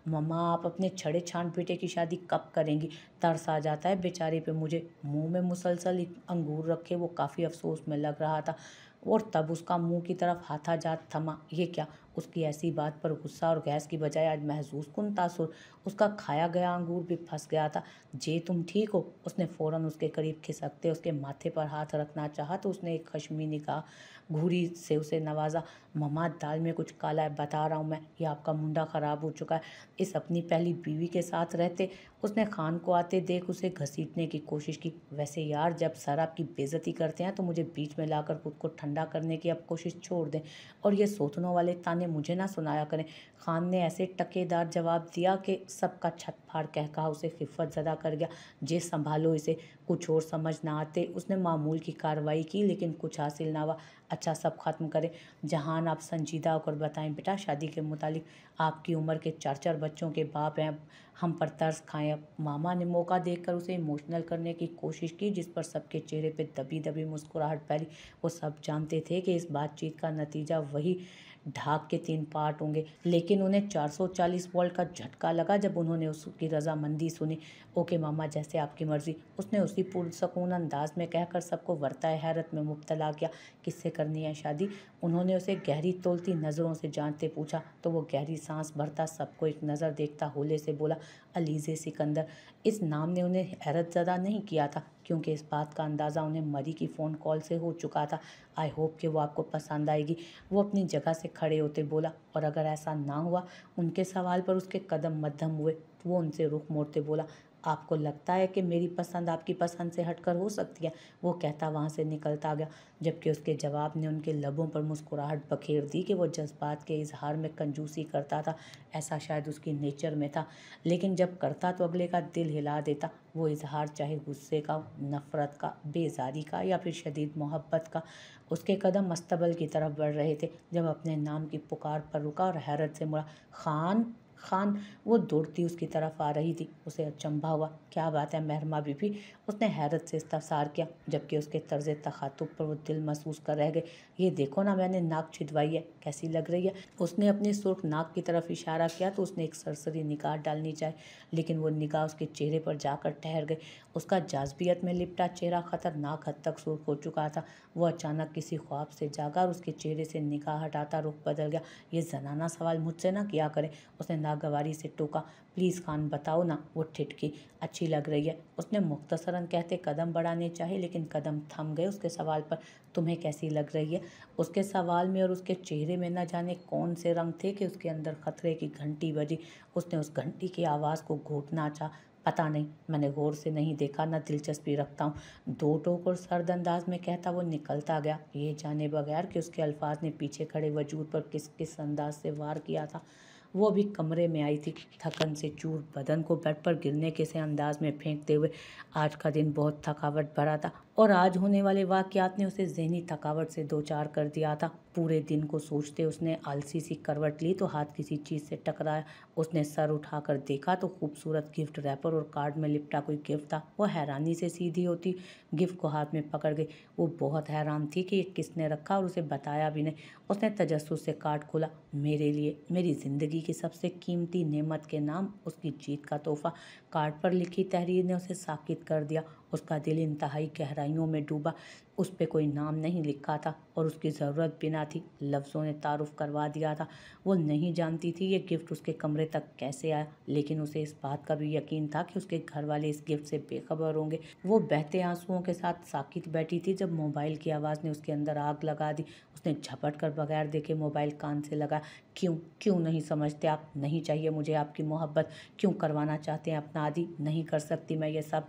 मम्मा आप अपने छड़े छांट बेटे की शादी कब करेंगी? तरस आ जाता है बेचारे पे मुझे। मुंह में मुसलसल अंगूर रखे वो काफ़ी अफसोस में लग रहा था, और तब उसका मुंह की तरफ हाथाजात थमा। ये क्या? उसकी ऐसी बात पर गुस्सा और गैस की बजाय आज महसूस कुन तासुर। उसका खाया गया अंगूर भी फंस गया था। जे तुम ठीक हो? उसने फौरन उसके करीब खिसकते उसके माथे पर हाथ रखना चाहा तो उसने एक खश्मी निगाह घूरी से उसे नवाजा। मम्मा दाल में कुछ काला है, बता रहा हूँ मैं, ये आपका मुंडा खराब हो चुका है। इस अपनी पहली बीवी के साथ रहते। उसने खान को आते देख उसे घसीटने की कोशिश की। वैसे यार, जब सर आपकी बेइज्जती करते हैं तो मुझे बीच में लाकर खुद को ठंडा करने की अब कोशिश छोड़ दें, और ये सोतनों वाले ताने मुझे ना सुनाया करें। खान ने ऐसे टकेदार जवाब दिया कि सबका छत फाड़ कह कहा उसे खिफत ज़दा कर गया। जे संभालो इसे। कुछ और समझ ना आते उसने मामूल की कार्रवाई की, लेकिन कुछ हासिल ना हुआ। अच्छा, सब खत्म करें। जहान आप संजीदा होकर बताएं बेटा शादी के मुतालिक। आपकी उम्र के 4-4 बच्चों के बाप हैं, अब हम पर तरस खाएं। अब मामा ने मौका देखकर उसे इमोशनल करने की कोशिश की, जिस पर सबके चेहरे पे दबी दबी मुस्कुराहट फैली। वो सब जानते थे कि इस बातचीत का नतीजा वही ढाक के 3 पार्ट होंगे, लेकिन उन्हें 440 वोल्ट का झटका लगा जब उन्होंने उसकी रजामंदी सुनी। ओके मामा, जैसे आपकी मर्जी, उसने उसी पुरसकून अंदाज में कहकर सबको वर्ताए हैरत में मुब्तला किया। किससे करनी है शादी? उन्होंने उसे गहरी तोलती नज़रों से जांचते पूछा, तो वो गहरी सांस भरता सबको एक नज़र देखता होले से बोला, अलीज़े सिकंदर। इस नाम ने उन्हें हैरत ज़दा नहीं किया था, क्योंकि इस बात का अंदाज़ा उन्हें मरी की फ़ोन कॉल से हो चुका था। आई होप कि वो आपको पसंद आएगी, वो अपनी जगह से खड़े होते बोला। और अगर ऐसा ना हुआ? उनके सवाल पर उसके कदम मद्धम हुए। वो उनसे रुख मोड़ते बोला, आपको लगता है कि मेरी पसंद आपकी पसंद से हटकर हो सकती है? वो कहता वहाँ से निकलता गया, जबकि उसके जवाब ने उनके लबों पर मुस्कुराहट बखेर दी कि वो जज्बात के इजहार में कंजूसी करता था। ऐसा शायद उसकी नेचर में था, लेकिन जब करता तो अगले का दिल हिला देता। वो इजहार चाहे गुस्से का, नफ़रत का, बेजारी का या फिर शदीद मोहब्बत का। उसके कदम मस्तबल की तरफ बढ़ रहे थे जब अपने नाम की पुकार पर रुका और हैरत से मुड़ा। खान, खान। वो दौड़ती उसकी तरफ आ रही थी। उसे अचंभा हुआ। क्या बात है महरमा बीबी? उसने हैरत से इस्तफसार किया, जबकि उसके तर्ज तखातुब पर वो दिल महसूस कर रह गए। ये देखो ना, मैंने नाक छिदवाई है, कैसी लग रही है? उसने अपनी सुर्ख नाक की तरफ इशारा किया तो उसने एक सरसरी निगाह डालनी चाही, लेकिन वो निगाह उसके चेहरे पर जाकर ठहर गई। उसका जाज़बियत में लिपटा चेहरा खतरनाक हद तक सुर्ख हो चुका था। वो अचानक किसी ख्वाब से जागा और उसके चेहरे से निगाह हटाता रुख बदल गया। ये जनाना सवाल मुझसे ना किया करे, उसने नागवारी से टोका। प्लीज़ खान बताओ ना। वो ठिठकी। अच्छी लग रही है, उसने मुख्तसरन कहते कदम बढ़ाने चाहे, लेकिन कदम थम गए उसके सवाल पर। तुम्हें कैसी लग रही है? उसके सवाल में और उसके चेहरे में न जाने कौन से रंग थे कि उसके अंदर खतरे की घंटी बजी। उसने उस घंटी की आवाज़ को घोटना चाहा। पता नहीं, मैंने गौर से नहीं देखा, न दिलचस्पी रखता हूँ। दो टोक और सर्द अंदाज में कहता वो निकलता गया, ये जाने बगैर कि उसके अल्फाज ने पीछे खड़े वजूद पर किस किस अंदाज से वार किया था। वो अभी कमरे में आई थी, थकन से चूर, बदन को बेड पर गिरने के से अंदाज में फेंकते हुए। आज का दिन बहुत थकावट भरा था, और आज होने वाले वाक़यात ने उसे ज़हनी थकावट से दो चार कर दिया था। पूरे दिन को सोचते उसने आलसी सी करवट ली तो हाथ किसी चीज़ से टकराया। उसने सर उठाकर देखा तो खूबसूरत गिफ्ट रैपर और कार्ड में लिपटा कोई गिफ्ट था। वो हैरानी से सीधी होती गिफ्ट को हाथ में पकड़ गई। वो बहुत हैरान थी कि ये किसने रखा और उसे बताया भी नहीं। उसने तजस्सुस से कार्ड खोला। मेरे लिए, मेरी ज़िंदगी की सबसे कीमती नेमत के नाम, उसकी जीत का तोहफा। कार्ड पर लिखी तहरीर ने उसे साकित कर दिया। उसका दिल इंतहाई गहराइयों में डूबा। उस पे कोई नाम नहीं लिखा था और उसकी ज़रूरत भी ना थी। लफ्ज़ों ने तारुफ करवा दिया था। वो नहीं जानती थी ये गिफ्ट उसके कमरे तक कैसे आया, लेकिन उसे इस बात का भी यकीन था कि उसके घर वाले इस गिफ्ट से बेखबर होंगे। वो बहते आंसुओं के साथ साकित बैठी थी जब मोबाइल की आवाज़ ने उसके अंदर आग लगा दी। उसने झपट कर बगैर देखे मोबाइल कान से लगा। क्यों क्यों नहीं समझते आप? नहीं चाहिए मुझे आपकी मोहब्बत। क्यों करवाना चाहते हैं अपना आदि? नहीं कर सकती मैं ये सब।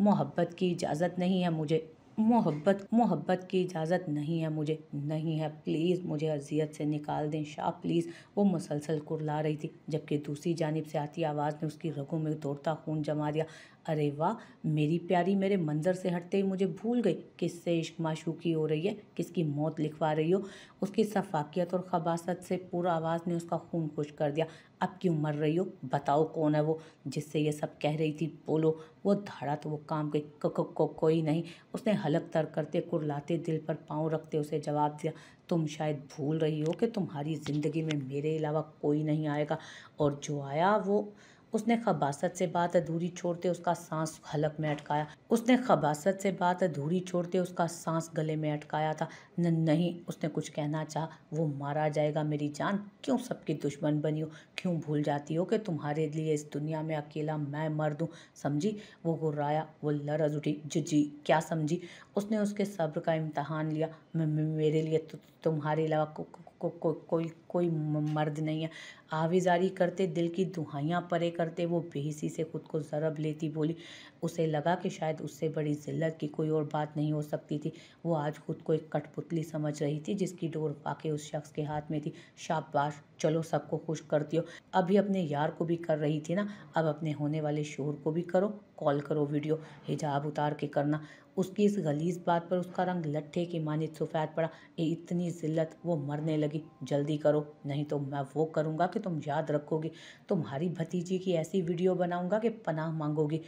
मोहब्बत की इजाज़त नहीं है मुझे। मोहब्बत मोहब्बत की इजाज़त नहीं है मुझे। नहीं है, प्लीज़ मुझे अज़ियत से निकाल दें शाह, प्लीज़। वो मुसलसल कुरला रही थी, जबकि दूसरी जानिब से आती आवाज़ ने उसकी रगों में दौड़ता खून जमा दिया। अरे वाह, मेरी प्यारी मेरे मंज़र से हटते ही मुझे भूल गई। किससे इश्क माशूक़ी हो रही है, किसकी मौत लिखवा रही हो। उसकी सफ़ाकियत और ख़बासत से पूरा आवाज़ ने उसका खून खुश कर दिया। अब क्यों मर रही हो, बताओ कौन है वो जिससे ये सब कह रही थी, बोलो। वो धाड़ा तो वो काम गई, कोई नहीं। उसने हलक तर करते, कुर्लाते, दिल पर पाँव रखते उसे जवाब दिया। तुम शायद भूल रही हो कि तुम्हारी ज़िंदगी में मेरे अलावा कोई नहीं आएगा, और जो आया वो। उसने खबासत से बात अधूरी छोड़ते उसका सांस हलक में अटकाया। उसने खबासत से बात अधूरी छोड़ते उसका सांस गले में अटकाया था। नहीं, उसने कुछ कहना चाहा। वो मारा जाएगा मेरी जान, क्यों सबकी दुश्मन बनी हो। क्यों भूल जाती हो कि तुम्हारे लिए इस दुनिया में अकेला मैं मर्द हूँ, समझी। वो गुर्राया, वो लरज उठी। जी क्या समझी। उसने उसके सब्र का इम्तहान लिया। मेरे लिए तो तुम्हारे अलावा कोई मर्द नहीं है। आविज़ारी करते, दिल की दुहाइयाँ परे करते, वो बेहिसी से खुद को ज़रब लेती बोली। उसे लगा कि शायद उससे बड़ी ज़िल्लत की कोई और बात नहीं हो सकती थी। वो आज खुद को एक कठपुतली समझ रही थी जिसकी डोर वाक़ई उस शख्स के हाथ में थी। शाबाश, चलो सबको खुश करती हो। अभी अपने यार को भी कर रही थी ना, अब अपने होने वाले शोहर को भी करो। कॉल करो, वीडियो, हिजाब उतार के करना। उसकी इस गलीज़ बात पर उसका रंग लट्ठे की मानित सफ़ेद पड़ा। ये इतनी ज़िल्लत, वो मरने लगी। जल्दी करो, नहीं तो मैं वो करूँगा कि तुम याद रखोगी। तुम्हारी भतीजी की ऐसी वीडियो बनाऊँगा कि पनाह मांगोगी।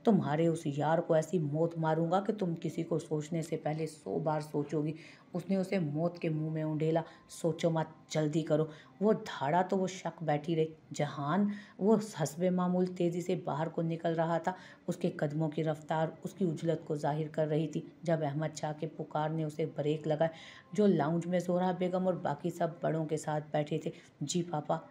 तुम्हारे उस यार को ऐसी मौत मारूंगा कि तुम किसी को सोचने से पहले 100 बार सोचोगी। उसने उसे मौत के मुंह में उंडेला। सोचो मत, जल्दी करो। वो धाड़ा तो वो शक बैठी रही। जहान। वो हस्बे मामूल तेज़ी से बाहर को निकल रहा था। उसके कदमों की रफ्तार उसकी उजलत को जाहिर कर रही थी। जब अहमद शाह के पुकार ने उसे ब्रेक लगाए, जो लाउंज में जोहरा बेगम और बाकी सब बड़ों के साथ बैठे थे। जी पापा।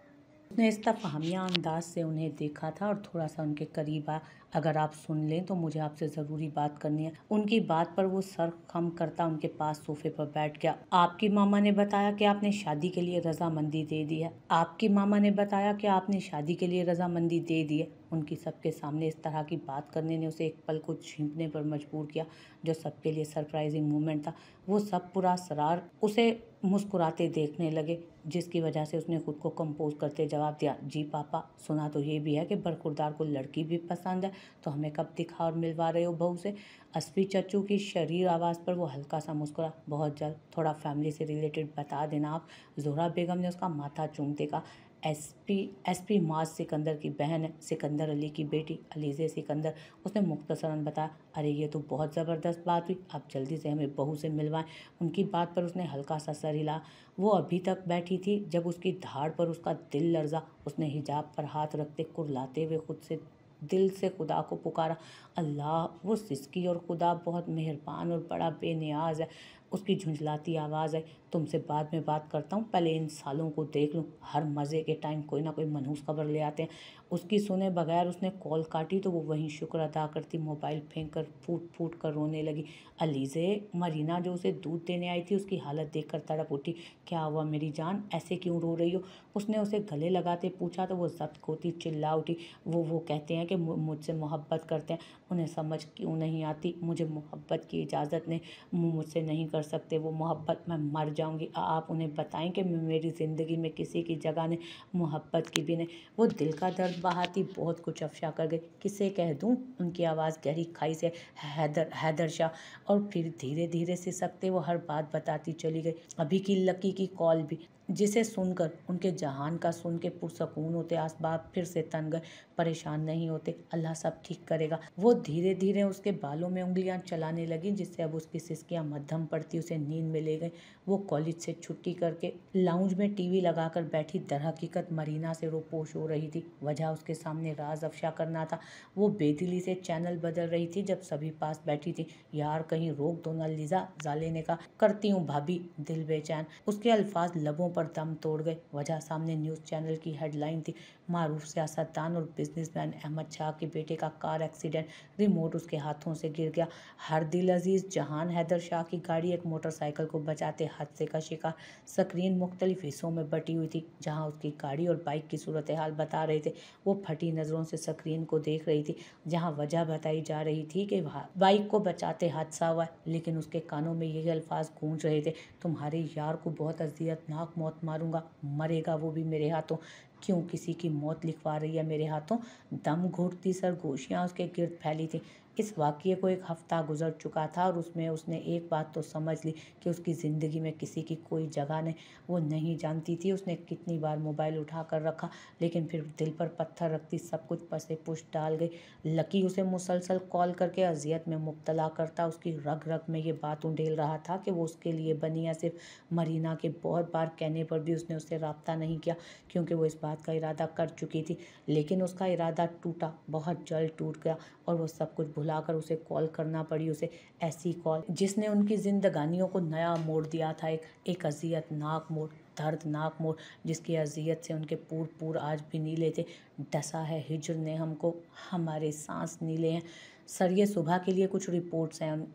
उसने इस्तफ़हामिया अंदाज से उन्हें देखा था और थोड़ा सा उनके करीब आया। अगर आप सुन लें तो मुझे आपसे ज़रूरी बात करनी है। उनकी बात पर वो सर खम करता उनके पास सोफे पर बैठ गया। आपकी मामा ने बताया कि आपने शादी के लिए रजामंदी दे दी है। आपकी मामा ने बताया कि आपने शादी के लिए रजामंदी दे दी है। उनकी सबके सामने इस तरह की बात करने ने उसे एक पल को छींकने पर मजबूर किया, जो सबके लिए सरप्राइजिंग मोमेंट था। वो सब पूरा सरार उसे मुस्कुराते देखने लगे, जिसकी वजह से उसने खुद को कंपोज करते जवाब दिया। जी पापा, सुना तो ये भी है कि बरखुरदार को लड़की भी पसंद है, तो हमें कब दिखा और मिलवा रहे हो बहू से। असफी चच्चू की शरीर आवाज़ पर वो हल्का सा मुस्कुरा। बहुत जल्द, थोड़ा फैमिली से रिलेटेड बता देना आप। जोहरा बेगम ने उसका माथा चूमते कहा। एसपी माज सिकंदर की बहन है, सिकंदर अली की बेटी अलीज़े सिकंदर। उसने मुख्तसरन बताया। अरे ये तो बहुत ज़बरदस्त बात हुई, आप जल्दी से हमें बहू से मिलवाएं। उनकी बात पर उसने हल्का सा सर हिला। वो अभी तक बैठी थी जब उसकी धाड़ पर उसका दिल लर्जा। उसने हिजाब पर हाथ रखते कुर्लाते हुए खुद से दिल से खुदा को पुकारा। अल्लाह। वो सिसकी और खुदा बहुत मेहरबान और बड़ा बेनियाज है। उसकी झुंझलाती आवाज़ है। तुमसे बाद में बात करता हूँ, पहले इन सालों को देख लूँ। हर मज़े के टाइम कोई ना कोई मनहूस खबर ले आते हैं। उसकी सुने बगैर उसने कॉल काटी तो वो वहीं शुक्र अदा करती मोबाइल फेंक कर फूट फूट कर रोने लगी। अलीज़े, मरीना जो उसे दूध देने आई थी, उसकी हालत देखकर तड़प उठी। क्या हुआ मेरी जान, ऐसे क्यों रो रही हो। उसने उसे गले लगाते पूछा तो वो जब्त खोती चिल्ला उठी। वो कहते हैं कि मुझसे मोहब्बत करते हैं। उन्हें समझ क्यों नहीं आती। मुझे मोहब्बत की इजाज़त नहीं, मुझसे नहीं कर सकते वो मोहब्बत। मैं मर जाऊंगी। आप उन्हें बताएं कि मेरी ज़िंदगी में किसी की जगह नहीं, मोहब्बत की भी नहीं। वो दिल का दर्द बहाती बहुत कुछ अफशा कर गई। किसे कह दूं। उनकी आवाज़ गहरी खाई से हैदर शाह। और फिर धीरे धीरे सिसकते वो हर बात बताती चली गई। अभी की लकी की कॉल भी, जिसे सुनकर उनके जहान का सुन के पुरसकून होते असबाब फिर से तन गए। परेशान नहीं होते, अल्लाह सब ठीक करेगा। वो धीरे धीरे उसके बालों में उंगलियां चलाने लगी, जिससे अब उसकी सिसकियां मध्यम पड़ती उसे नींद में ले गई। वो कॉलेज से छुट्टी करके लाउंज में टीवी लगाकर बैठी दरहकीकत मरीना से रोपोश हो रही थी। वजह उसके सामने राज अफशा करना था। वो बेदिली से चैनल बदल रही थी जब सभी पास बैठी थी। यार कहीं रोक दो ना लीजा, जाले ने कहा। करती हूँ भाभी, दिल बेचैन। उसके अल्फाज लबों पर दम तोड़ गए। वजह सामने न्यूज़ चैनल की हेडलाइन थी। मारूफ सियासतदान और बिजनेसमैन अहमद शाह के बेटे का कार एक्सीडेंट। रिमोट उसके हाथों से गिर गया। हर दिल अजीज जहान हैदर शाह की गाड़ी एक मोटरसाइकिल को बचाते हादसे का शिकार। स्क्रीन मुख्तलिफ हिस्सों में बटी हुई थी। जहां उसकी गाड़ी और बाइक की सूरत हाल बता रहे थे, वो फटी नज़रों से स्क्रीन को देख रही थी। जहां वजह बताई जा रही थी कि बाइक को बचाते हादसा हुआ, लेकिन उसके कानों में यही अल्फाज गूंज रहे थे। तुम्हारे यार को बहुत अजियतनाक मौत मारूंगा, मरेगा वो भी मेरे हाथों। क्यों किसी की मौत लिखवा रही है मेरे हाथों। दम घुटती सरगोशियां उसके गिर्द फैली थी। इस वाक़ये को एक हफ्ता गुजर चुका था और उसमें उसने एक बात तो समझ ली कि उसकी ज़िंदगी में किसी की कोई जगह नहीं। वो नहीं जानती थी उसने कितनी बार मोबाइल उठा कर रखा, लेकिन फिर दिल पर पत्थर रखती सब कुछ पसे पुश डाल गई। लकी उसे मुसलसल कॉल करके अजियत में मुब्तला करता। उसकी रग रग में ये बात उंडेल रहा था कि वो उसके लिए बनी है। सिर्फ मरीना के बहुत बार कहने पर भी उसने उससे रब्ता नहीं किया, क्योंकि वो इस बात का इरादा कर चुकी थी। लेकिन उसका इरादा टूटा, बहुत जल्द टूट गया, और वो सब कुछ भुलाकर उसे कॉल करना पड़ी। उसे ऐसी कॉल जिसने उनकी जिंदगानियों को नया मोड़ दिया था। एक अजियतनाक मोड़, दर्दनाक मोड़, जिसकी अजियत से उनके पूर आज भी नीले थे। डसा है हिज्र ने हमको, हमारे सांस नीले हैं सर। ये सुबह के लिए कुछ रिपोर्ट्स हैं।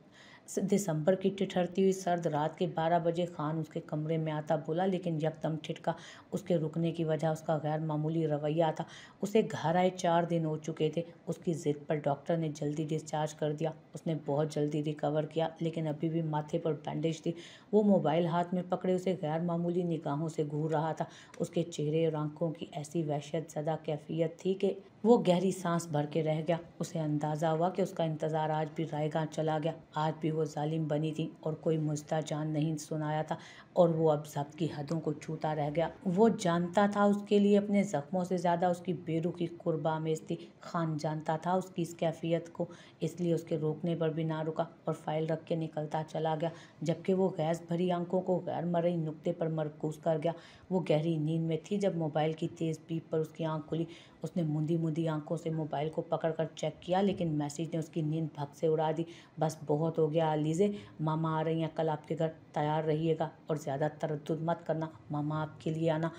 दिसंबर की ठिठुरती हुई सर्द रात के 12 बजे खान उसके कमरे में आता बोला, लेकिन यकदम ठिठका। उसके रुकने की वजह उसका गैर मामूली रवैया था। उसे घर आए 4 दिन हो चुके थे। उसकी जिद पर डॉक्टर ने जल्दी डिस्चार्ज कर दिया। उसने बहुत जल्दी रिकवर किया, लेकिन अभी भी माथे पर बैंडेज थी। वो मोबाइल हाथ में पकड़े उसे गैर मामूली निगाहों से घूर रहा था। उसके चेहरे और आंखों की ऐसी वहशत ज़दा कैफियत थी कि वो गहरी सांस भर के रह गया। उसे अंदाज़ा हुआ कि उसका इंतज़ार आज भी रायगा चला गया। आज भी वो जालिम बनी थी और कोई मुझदा जान नहीं सुनाया था, और वो अब जब्त की हदों को छूता रह गया। वो जानता था उसके लिए अपने ज़ख्मों से ज़्यादा उसकी बेरुखी कुर्बामेज़ थी। खान जानता था उसकी इस कैफियत को, इसलिए उसके रोकने पर भी ना रुका और फाइल रख के निकलता चला गया, जबकि वो गैस भरी आंखों को गैर मरई नुक्ते पर मरकूज कर गया। वो गहरी नींद में थी जब मोबाइल की तेज़ बीप पर उसकी आंख खुली। उसने मुंदी मुंदी आंखों से मोबाइल को पकड़कर चेक किया, लेकिन मैसेज ने उसकी नींद भग से उड़ा दी। बस बहुत हो गया अलीज़े, मामा आ रही हैं कल आपके घर, तैयार रहिएगा और ज़्यादा तरद्दुद मत करना, मामा आपके लिए आना।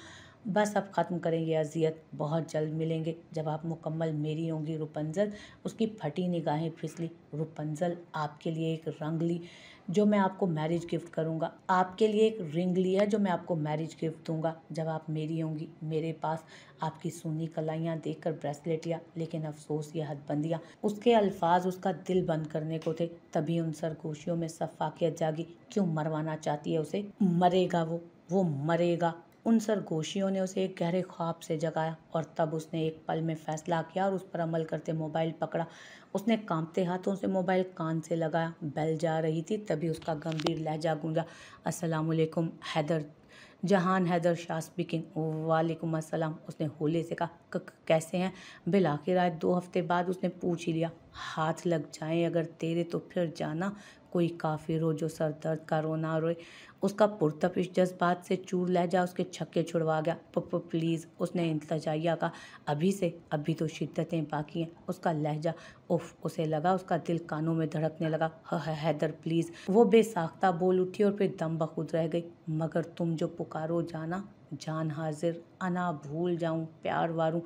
बस अब ख़त्म करें ये अजियत, बहुत जल्द मिलेंगे जब आप मुकम्मल मेरी होंगी रुपंजल। उसकी फटी निगाहें फिसली। रुपंजल, आपके लिए एक रंग ली जो मैं आपको मैरिज गिफ्ट करूंगा। आपके लिए एक रिंग ली है जो मैं आपको मैरिज गिफ्ट दूंगा जब आप मेरी होंगी मेरे पास। आपकी सुनी कलाइयाँ देखकर ब्रेसलेट लिया, लेकिन अफसोस ये हदबंदियाँ। उसके अल्फाज उसका दिल बंद करने को थे। तभी उन सरगोशियों में सफाकियत जागी। क्यों मरवाना चाहती है उसे? मरेगा वो मरेगा। उन सरगोशियों ने उसे एक गहरे ख्वाब से जगाया, और तब उसने एक पल में फैसला किया और उस पर अमल करते मोबाइल पकड़ा। उसने कांपते हाथों से मोबाइल कान से लगाया। बेल जा रही थी, तभी उसका गंभीर लहजा गूंजा। अस्सलामुअलैकुम हैदर, जहान हैदर शाह स्पीकिंग। वालेकुम अस्सलाम, उसने होले से कहा। कैसे हैं? बिल आखिर आज 2 हफ्ते बाद उसने पूछ ही लिया। हाथ लग जाएं अगर तेरे तो फिर जाना, कोई काफिर हो जो सर दर्द का रोना रोए। उसका पुरतपिश जज्बात से चूर लहजा उसके छक्के छुड़वा गया। प्लीज़, उसने इंतजाइया कहा। अभी से? अभी तो शिद्दतें बाकी हैं। उसका लहजा, उफ, उसे लगा उसका दिल कानों में धड़कने लगा। हैदर प्लीज़। वो बेसाख्ता बोल उठी और फिर दम बखुद रह गई। मगर तुम जो पुकारो जाना, जान हाजिर, अना भूल जाऊं प्यार वारूं।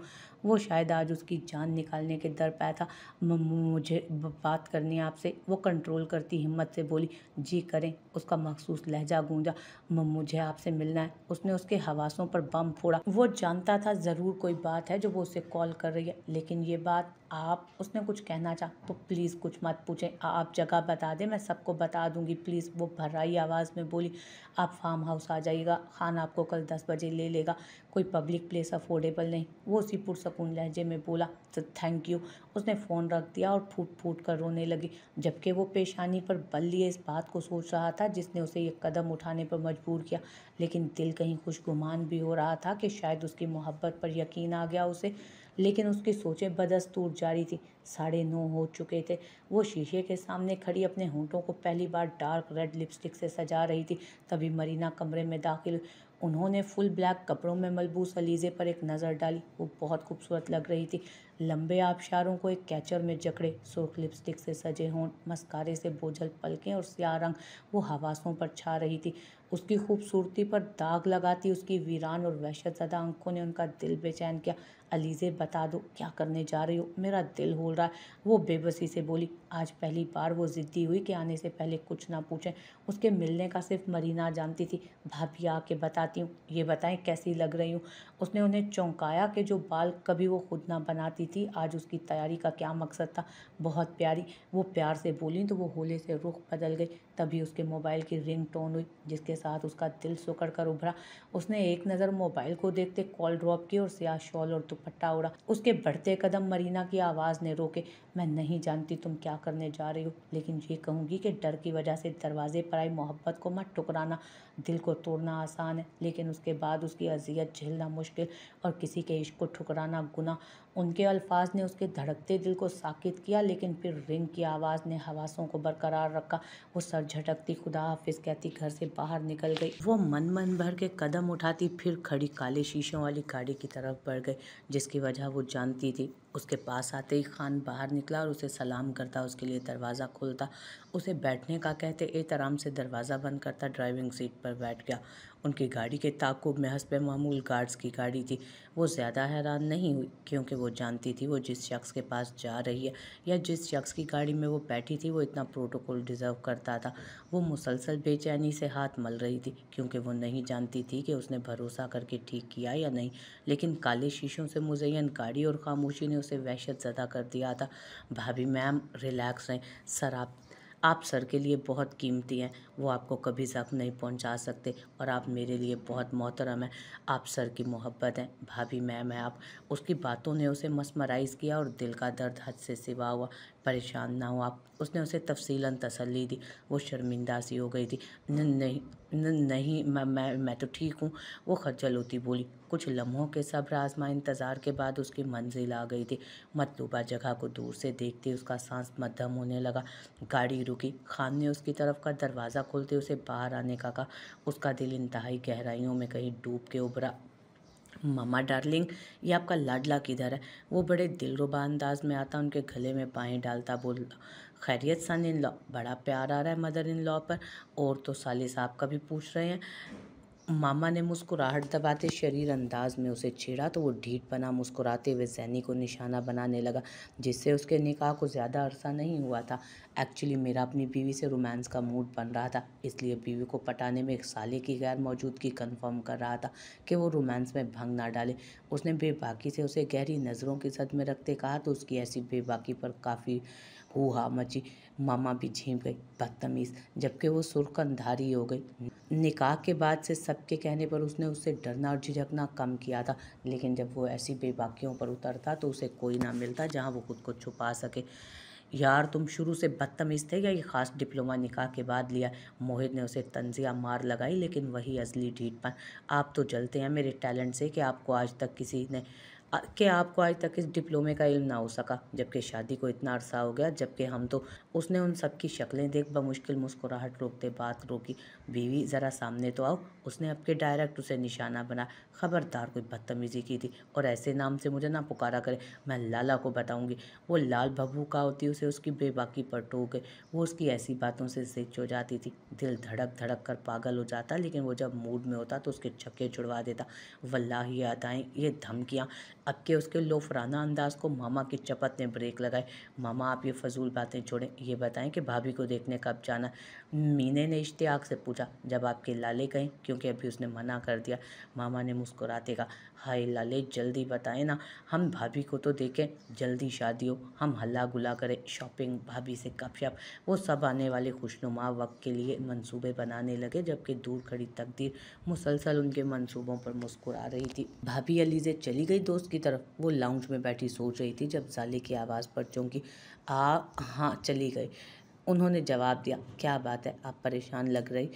वो शायद आज उसकी जान निकालने के दर पे था। मुझे बात करनी है आपसे, वो कंट्रोल करती हिम्मत से बोली। जी करें, उसका मखसूस लहजा गूंजा। मुझे आपसे मिलना है। उसने उसके हवासों पर बम फोड़ा। वो जानता था ज़रूर कोई बात है जो वो उसे कॉल कर रही है, लेकिन ये बात आप, उसने कुछ कहना चाहा तो प्लीज़ कुछ मत पूछें, आप जगह बता दें, मैं सबको बता दूंगी प्लीज़। वो भर्राई आवाज़ में बोली। आप फार्म हाउस आ जाइएगा, खान आपको कल 10 बजे ले लेगा। कोई पब्लिक प्लेस अफोर्डेबल नहीं। वो उसी पुरसकून लहजे में बोला। तो थैंक यू। उसने फ़ोन रख दिया और फूट फूट कर रोने लगी, जबकि वो पेशानी पर बल लिए इस बात को सोच रहा था जिसने उसे ये कदम उठाने पर मजबूर किया। लेकिन दिल कहीं खुशगुमान भी हो रहा था कि शायद उसकी मोहब्बत पर यकीन आ गया उसे। लेकिन उसकी सोचें बदस्तूर जारी थी। 9:30 हो चुके थे। वो शीशे के सामने खड़ी अपने होंठों को पहली बार डार्क रेड लिपस्टिक से सजा रही थी। तभी मरीना कमरे में दाखिल हुई। उन्होंने फुल ब्लैक कपड़ों में मलबूस अलीज़े पर एक नज़र डाली। वो बहुत खूबसूरत लग रही थी। लंबे आबशारों को एक कैचर में जकड़े, सुर्ख लिपस्टिक से सजे होंठ, मस्कारे से बोझल पलकें और स्याह रंग वो हवासों पर छा रही थी। उसकी खूबसूरती पर दाग लगाती उसकी वीरान और वहशतज़दा आंखों ने उनका दिल बेचैन किया। अलीज़े बता दो क्या करने जा रही हो, मेरा दिल होल रहा है। वो बेबसी से बोली। आज पहली बार वो ज़िद्दी हुई कि आने से पहले कुछ ना पूछें। उसके मिलने का सिर्फ मरीना जानती थी। भाभी आके बताती हूँ, ये बताएं कैसी लग रही हूँ। उसने उन्हें चौंकाया कि जो बाल कभी वो खुद ना बनाती थी, आज उसकी तैयारी का क्या मकसद था। बहुत प्यारी, वो प्यार से बोली तो वो होले से रुख बदल गई। तभी उसके मोबाइल की रिंग टोन हुई, जिसके साथ उसका दिल सिकुड़ कर उभरा। उसने एक नज़र मोबाइल को देखते कॉल ड्रॉप की और स्याह शॉल और दुपट्टा उड़ा। उसके बढ़ते कदम मरीना की आवाज़ ने रोके। मैं नहीं जानती तुम क्या करने जा रही हो, लेकिन ये कहूँगी कि डर की वजह से दरवाजे पर आई मोहब्बत को मत ठुकराना। दिल को तोड़ना आसान है, लेकिन उसके बाद उसकी अजियत झेलना मुश्किल, और किसी के इश्क को ठुकराना गुनाह। उनके अल्फाज ने उसके धड़कते दिल को साकित किया, लेकिन फिर रिंग की आवाज़ ने हवासों को बरकरार रखा। वो सर झटकती खुदा हाफिज कहती घर से बाहर निकल गई। वो मन भर के कदम उठाती, फिर खड़ी काले शीशों वाली गाड़ी की तरफ बढ़ गई, जिसकी वजह वो जानती थी। उसके पास आते ही खान बाहर निकला और उसे सलाम करता, उसके लिए दरवाज़ा खोलता, उसे बैठने का कहते एहतराम से दरवाज़ा बंद करता, ड्राइविंग सीट पर बैठ गया। उनकी गाड़ी के ताक़ुब में हस्बे मामूल गार्ड्स की गाड़ी थी। वो ज़्यादा हैरान नहीं हुई, क्योंकि वो जानती थी वो जिस शख्स के पास जा रही है या जिस शख्स की गाड़ी में वो बैठी थी, वो इतना प्रोटोकॉल डिज़र्व करता था। वो मुसलसल बेचैनी से हाथ मल रही थी, क्योंकि वो नहीं जानती थी कि उसने भरोसा करके ठीक किया या नहीं, लेकिन काले शीशों से मुज़य्यन गाड़ी और खामोशी ने उसे वहशत ज़दा कर दिया था। भाभी मैम रिलैक्स रहें, सर आप सर के लिए बहुत कीमती हैं, वो आपको कभी ज़ख्म नहीं पहुंचा सकते, और आप मेरे लिए बहुत मोहतरम हैं। आप सर की मोहब्बत हैं, भाभी मैम है आप। उसकी बातों ने उसे मस्मराइज़ किया और दिल का दर्द हद से सिवा हुआ। परेशान ना हो आप, उसने उसे तफसीलन तसल्ली दी। वो शर्मिंदा सी हो गई थी। नहीं नहीं, मैं तो ठीक हूँ, वो खज्जल होती बोली। कुछ लम्हों के सब्र आजमा इंतज़ार के बाद उसकी मंजिल आ गई थी। मतलूबा जगह को दूर से देखते उसका सांस मद्धम होने लगा। गाड़ी रुकी। खान ने उसकी तरफ का दरवाज़ा खोलते उसे बाहर आने का कहा। उसका दिल इंतहाई गहराइयों में कहीं डूब के उभरा। मामा डार्लिंग, ये आपका लाडला किधर है? वो बड़े दिलरुबा अंदाज में आता, उनके गले में बाहें डालता बोला, खैरियत सन इन लॉ? बड़ा प्यार आ रहा है मदर इन लॉ पर। और तो साले साहब का भी पूछ रहे हैं। मामा ने मुस्कुराहट दबाते शरीर अंदाज में उसे छेड़ा तो वो ढीठ बना मुस्कुराते हुए जैनी को निशाना बनाने लगा, जिससे उसके निकाह को ज़्यादा अरसा नहीं हुआ था। एक्चुअली मेरा अपनी बीवी से रोमांस का मूड बन रहा था, इसलिए बीवी को पटाने में एक साले की गैर मौजूदगी कंफर्म कर रहा था कि वो रोमांस में भंग ना डाले। उसने बेबाकी से उसे गहरी नज़रों की जद में रखते कहा तो उसकी ऐसी बेबाकी पर काफ़ी हू हा मची। मामा भी झींप गई, बदतमीज़, जबकि वो सुर्खअंधारी हो गई। निकाह के बाद से सबके कहने पर उसने उससे डरना और झिझकना कम किया था, लेकिन जब वो ऐसी बेबाकियों पर उतरता तो उसे कोई ना मिलता जहां वो खुद को छुपा सके। यार तुम शुरू से बदतमीज़ थे या ये ख़ास डिप्लोमा निकाह के बाद लिया? मोहित ने उसे तंजिया मार लगाई, लेकिन वही असली ढीठपन। आप तो जलते हैं मेरे टैलेंट से कि आपको आज तक इस डिप्लोमे का इल्म ना हो सका, जबकि शादी को इतना अरसा हो गया, जबकि हम तो। उसने उन सबकी शक्लें देख बमुश्किल मुस्कुराहट रोकते बात रोकी। बीवी ज़रा सामने तो आओ। उसने अपने डायरेक्ट उसे निशाना बना। खबरदार कोई बदतमीज़ी की थी और ऐसे नाम से मुझे ना पुकारा करे, मैं लाला को बताऊंगी। वो लाल भभूका होती उसे उसकी बेबाकी पर टोक गई। वो उसकी ऐसी बातों से जिद हो जाती थी। दिल धड़क धड़क कर पागल हो जाता, लेकिन वो जब मूड में होता तो उसके छक्के छुड़वा देता। वल्लाही ये अदाएं, ये धमकियाँ। अब के उसके लोफराना अंदाज को मामा की चपत ने ब्रेक लगाए। मामा आप ये फजूल बातें छोड़ें, ये बताएं कि भाभी को देखने कब जाना? मीने ने इश्तियाक से पूछा। जब आपके लाले कहें, क्योंकि अभी उसने मना कर दिया। मामा ने मुस्कुराते कहा, हाय लाले जल्दी बताएं ना, हम भाभी को तो देखें, जल्दी शादी हो, हम हल्ला गुला करें, शॉपिंग, भाभी से गपशप। वो सब आने वाले खुशनुमा वक्त के लिए मंसूबे बनाने लगे, जबकि दूर खड़ी तकदीर मुसलसल उनके मंसूबों पर मुस्कुरा रही थी। भाभी अलीज़े चली गई दोस्त की तरफ। वो लाउंज में बैठी सोच रही थी जब साले की आवाज़ पर चौंकी। हाँ चली गई, उन्होंने जवाब दिया। क्या बात है, आप परेशान लग रही?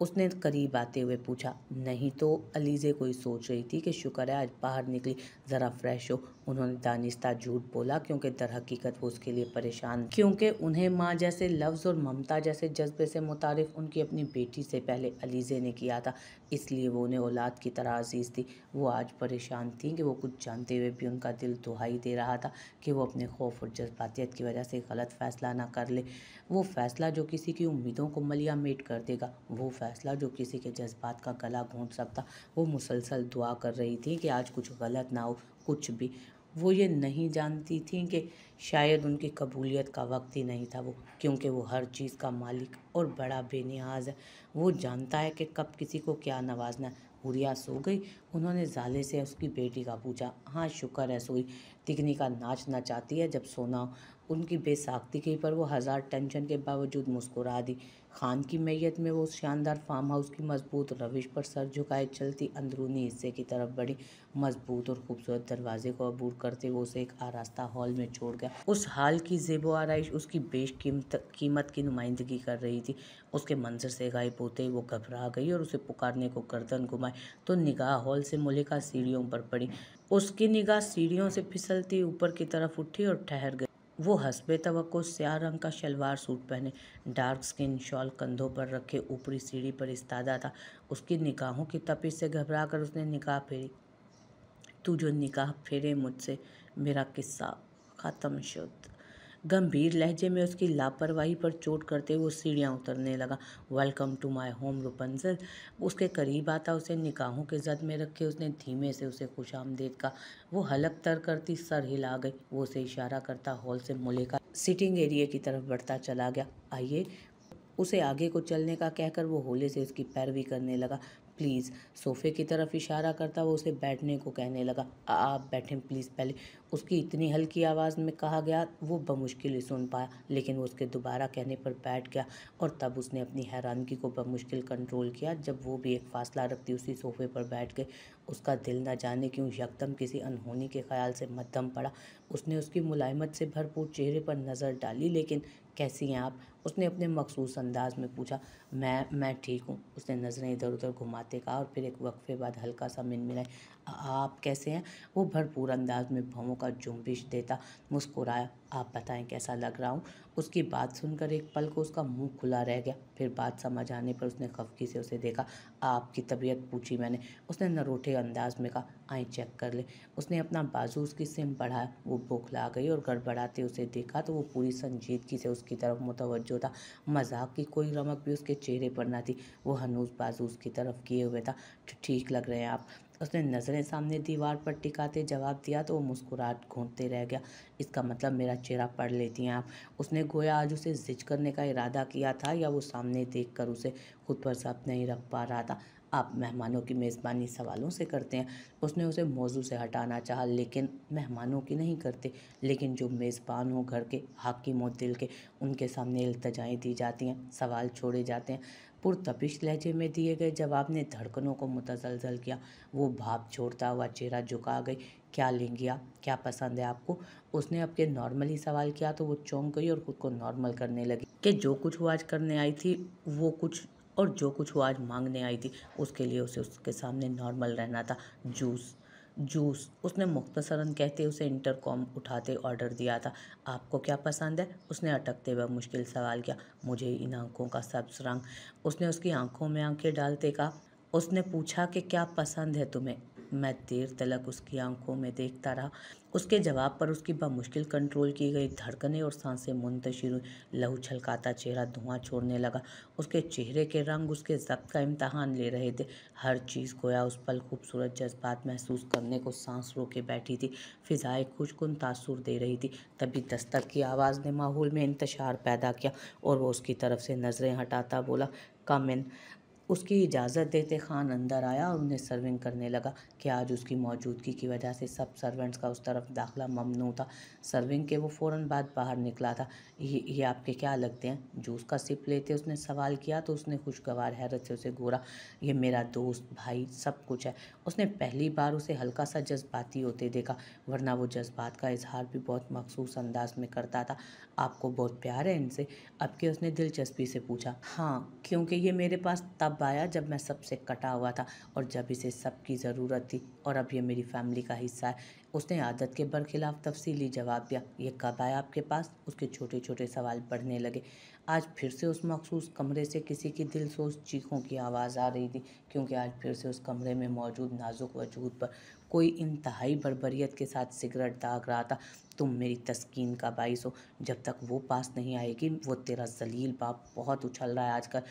उसने करीब आते हुए पूछा। नहीं तो, अलीज़े कोई सोच रही थी कि शुक्र है आज बाहर निकली, ज़रा फ्रेश हो। उन्होंने दानिस्ता झूठ बोला, क्योंकि दरहकीकत वो उसके लिए परेशान, क्योंकि उन्हें माँ जैसे लफ्ज़ और ममता जैसे जज्बे से मुतारिफ उनकी अपनी बेटी से पहले अलीज़े ने किया था, इसलिए वो उन्हें औलाद की तरह अजीज़ थी। वो आज परेशान थी कि वो कुछ जानते हुए भी उनका दिल दुहाई दे रहा था कि वो अपने खौफ और जज्बातियत की वजह से गलत फ़ैसला ना कर ले। वो फ़ैसला जो किसी की उम्मीदों को मलिया मेट कर देगा, वो फ़ैसला जो किसी के जज्बात का गला घोंट सकता। वो मुसलसल दुआ कर रही थी कि आज कुछ गलत ना हो, कुछ भी। वो ये नहीं जानती थी कि शायद उनकी कबूलियत का वक्त ही नहीं था वो, क्योंकि वो हर चीज़ का मालिक और बड़ा बेनियाज है। वो जानता है कि कब किसी को क्या नवाजना है। हुरिया सो गई। उन्होंने जाले से उसकी बेटी का पूछा। हाँ, शुक्र है सोई। तिकनी का नाच नचाती है जब सोना हो। उनकी बेसाख्तगी पर वो हज़ार टेंशन के बावजूद मुस्कुरा दी। खान की मैयत में वो शानदार फार्म हाउस की मजबूत रविश पर सर झुकाए चलती अंदरूनी हिस्से की तरफ बढ़ी। मजबूत और खूबसूरत दरवाजे को अबूर करते वो उसे एक आरास्ता हॉल में छोड़ गया। उस हाल की ज़ेबो आराइश उसकी कीमत की नुमाइंदगी कर रही थी। उसके मंजर से गायब होते ही वो घबरा गई और उसे पुकारने को गर्दन घुमाई तो निगाह हॉल से मुलिका सीढ़ियों पर पड़ी। उसकी निगाह सीढ़ियों से फिसलती ऊपर की तरफ उठी और ठहर गई। वो हस्बे तवक्को स्याह रंग का शलवार सूट पहने, डार्क स्किन शॉल कंधों पर रखे ऊपरी सीढ़ी पर इस्तादा था। उसकी निगाहों की तपिश से घबराकर उसने निगाह फेरी। तू जो निगाह फेरे मुझसे, मेरा किस्सा ख़त्म शुद। गंभीर लहजे में उसकी लापरवाही पर चोट करते हुए सीढ़ियाँ उतरने लगा। Welcome to my home Rupanjal. उसके करीब आता उसे निगाहों के जद में रखे उसने धीमे से उसे खुशामदीद कहा। वो हलक तर करती सर हिला गई। वो उसे इशारा करता हॉल से मुलेका सिटिंग एरिया की तरफ बढ़ता चला गया। आइए। उसे आगे को चलने का कहकर वो होले से उसकी पैरवी करने लगा। प्लीज़। सोफे की तरफ इशारा करता वो उसे बैठने को कहने लगा। आप बैठें प्लीज़ पहले। उसकी इतनी हल्की आवाज़ में कहा गया वो बमुश्किल ही सुन पाया, लेकिन वो उसके दोबारा कहने पर बैठ गया। और तब उसने अपनी हैरानगी को बमुश्किल कंट्रोल किया जब वो भी एक फासला रखती उसी सोफे पर बैठ गई। उसका दिल न जाने क्यों यकदम किसी अनहोनी के ख्याल से मद्धम पड़ा। उसने उसकी मुलायमत से भरपूर चेहरे पर नज़र डाली। लेकिन कैसी हैं आप? उसने अपने मखसूस अंदाज में पूछा। मैं ठीक हूँ, उसने नज़रें इधर उधर घुमाते कहा और फिर एक वक्फे बाद हल्का सा मिनमिनाई। आप कैसे हैं? वो भरपूर अंदाज में भौं का जुम्बिश देता मुस्कुराया। आप बताएं कैसा लग रहा हूँ? उसकी बात सुनकर एक पल को उसका मुंह खुला रह गया। फिर बात समझ आने पर उसने खफकी से उसे देखा। आपकी तबीयत पूछी मैंने, उसने नरोठे अंदाज में कहा। आए चेक कर ले। उसने अपना बाजू उसकी सिम बढ़ाया। वो बौखला गई और गड़बड़ाते उसे देखा तो वो पूरी संजीदगी से उसकी तरफ मुतवज्जो था। मजाक की कोई रमक भी उसके चेहरे पर न थी। वो हनूज बाजू उसकी तरफ किए हुए था। ठीक लग रहे हैं आप। उसने नज़रें सामने दीवार पर टिकाते जवाब दिया तो वो मुस्कुराहट घूंटते रह गया। इसका मतलब मेरा चेहरा पढ़ लेती हैं आप? उसने गोया आज उसे जिज करने का इरादा किया था या वो सामने देखकर उसे खुद पर ज़ब्त नहीं रख पा रहा था। आप मेहमानों की मेज़बानी सवालों से करते हैं। उसने उसे मौजू से हटाना चाहा, लेकिन मेहमानों की नहीं करते, लेकिन जो मेज़बान हो घर के, हाकिम हो दिल के, उनके सामने इल्तजाएं दी जाती हैं, सवाल छोड़े जाते हैं। पुरतपिश लहजे में दिए गए जवाब ने धड़कनों को मुतज़लज़ल किया। वो भाप छोड़ता हुआ चेहरा झुका गई। क्या लेंगी आप? क्या पसंद है आपको? उसने अब के नॉर्मली सवाल किया तो वो चौंक गई और खुद को नॉर्मल करने लगी कि जो कुछ वो आज करने आई थी वो कुछ, और जो कुछ वो आज मांगने आई थी उसके लिए उसे उसके सामने नॉर्मल रहना था। जूस। जूस, उसने मुख्तसरन कहते उसे इंटरकॉम उठाते ऑर्डर दिया था। आपको क्या पसंद है? उसने अटकते हुए मुश्किल सवाल किया। मुझे इन आंखों का सब्ज रंग। उसने उसकी आंखों में आंखें डालते कहा। उसने पूछा कि क्या पसंद है तुम्हें? मैं देर तलक उसकी आंखों में देखता रहा। उसके जवाब पर उसकी बमुश्किल कंट्रोल की गई धड़कनें और सांसें मुंतशिर हुई। लहू छलकाता चेहरा धुआं छोड़ने लगा। उसके चेहरे के रंग उसके ज़ब्त का इम्तहान ले रहे थे। हर चीज़ गोया उस पल खूबसूरत जज्बात महसूस करने को सांस रोके बैठी थी। फ़िज़ाएं खुशकुन तासुर दे रही थी। तभी दस्तक की आवाज़ ने माहौल में इंतशार पैदा किया और वो उसकी तरफ से नज़रें हटाता बोला, कम इन। उसकी इजाज़त देते खान अंदर आया और उन्हें सर्विंग करने लगा कि आज उसकी मौजूदगी की वजह से सब सर्वेंट्स का उस तरफ दाखिला ममनू था। सर्विंग के वो फ़ौरन बाद बाहर निकला था। ये आपके क्या लगते हैं? जूस का सिप लेते उसने सवाल किया तो उसने खुशगवार हैरत से उसे घूरा। ये मेरा दोस्त, भाई, सब कुछ है। उसने पहली बार उसे हल्का सा जज्बाती होते देखा, वरना वो जज्बात का इजहार भी बहुत मखसूस अंदाज में करता था। आपको बहुत प्यार है इनसे? अब के उसने दिलचस्पी से पूछा। हाँ, क्योंकि ये मेरे पास तब आया जब मैं सबसे कटा हुआ था और जब इसे सबकी ज़रूरत थी, और अब ये मेरी फैमिली का हिस्सा है। उसने आदत के बरखिलाफ तफसीली जवाब दिया। ये कब आया आपके पास? उसके छोटे छोटे सवाल बढ़ने लगे। आज फिर से उस मखसूस कमरे से किसी की दिलसोज चीखों की आवाज़ आ रही थी, क्योंकि आज फिर से उस कमरे में मौजूद नाजुक वजूद पर कोई इंतहाई बर्बरियत के साथ सिगरेट दाग रहा था। तुम मेरी तस्कीन का बाइस हो। जब तक वो पास नहीं आएगी, वो तेरा जलील बाप बहुत उछल रहा है आजकल।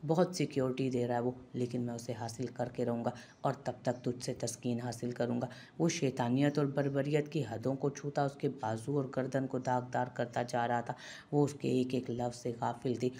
बहुत सिक्योरिटी दे रहा है वो, लेकिन मैं उसे हासिल करके रहूँगा और तब तक तुझसे तस्कीन हासिल करूँगा। वो शैतानियत और बर्बरियत की हदों को छूता उसके बाजू और गर्दन को दागदार करता जा रहा था। वो उसके एक एक लफ्ज़ से गाफिल थी,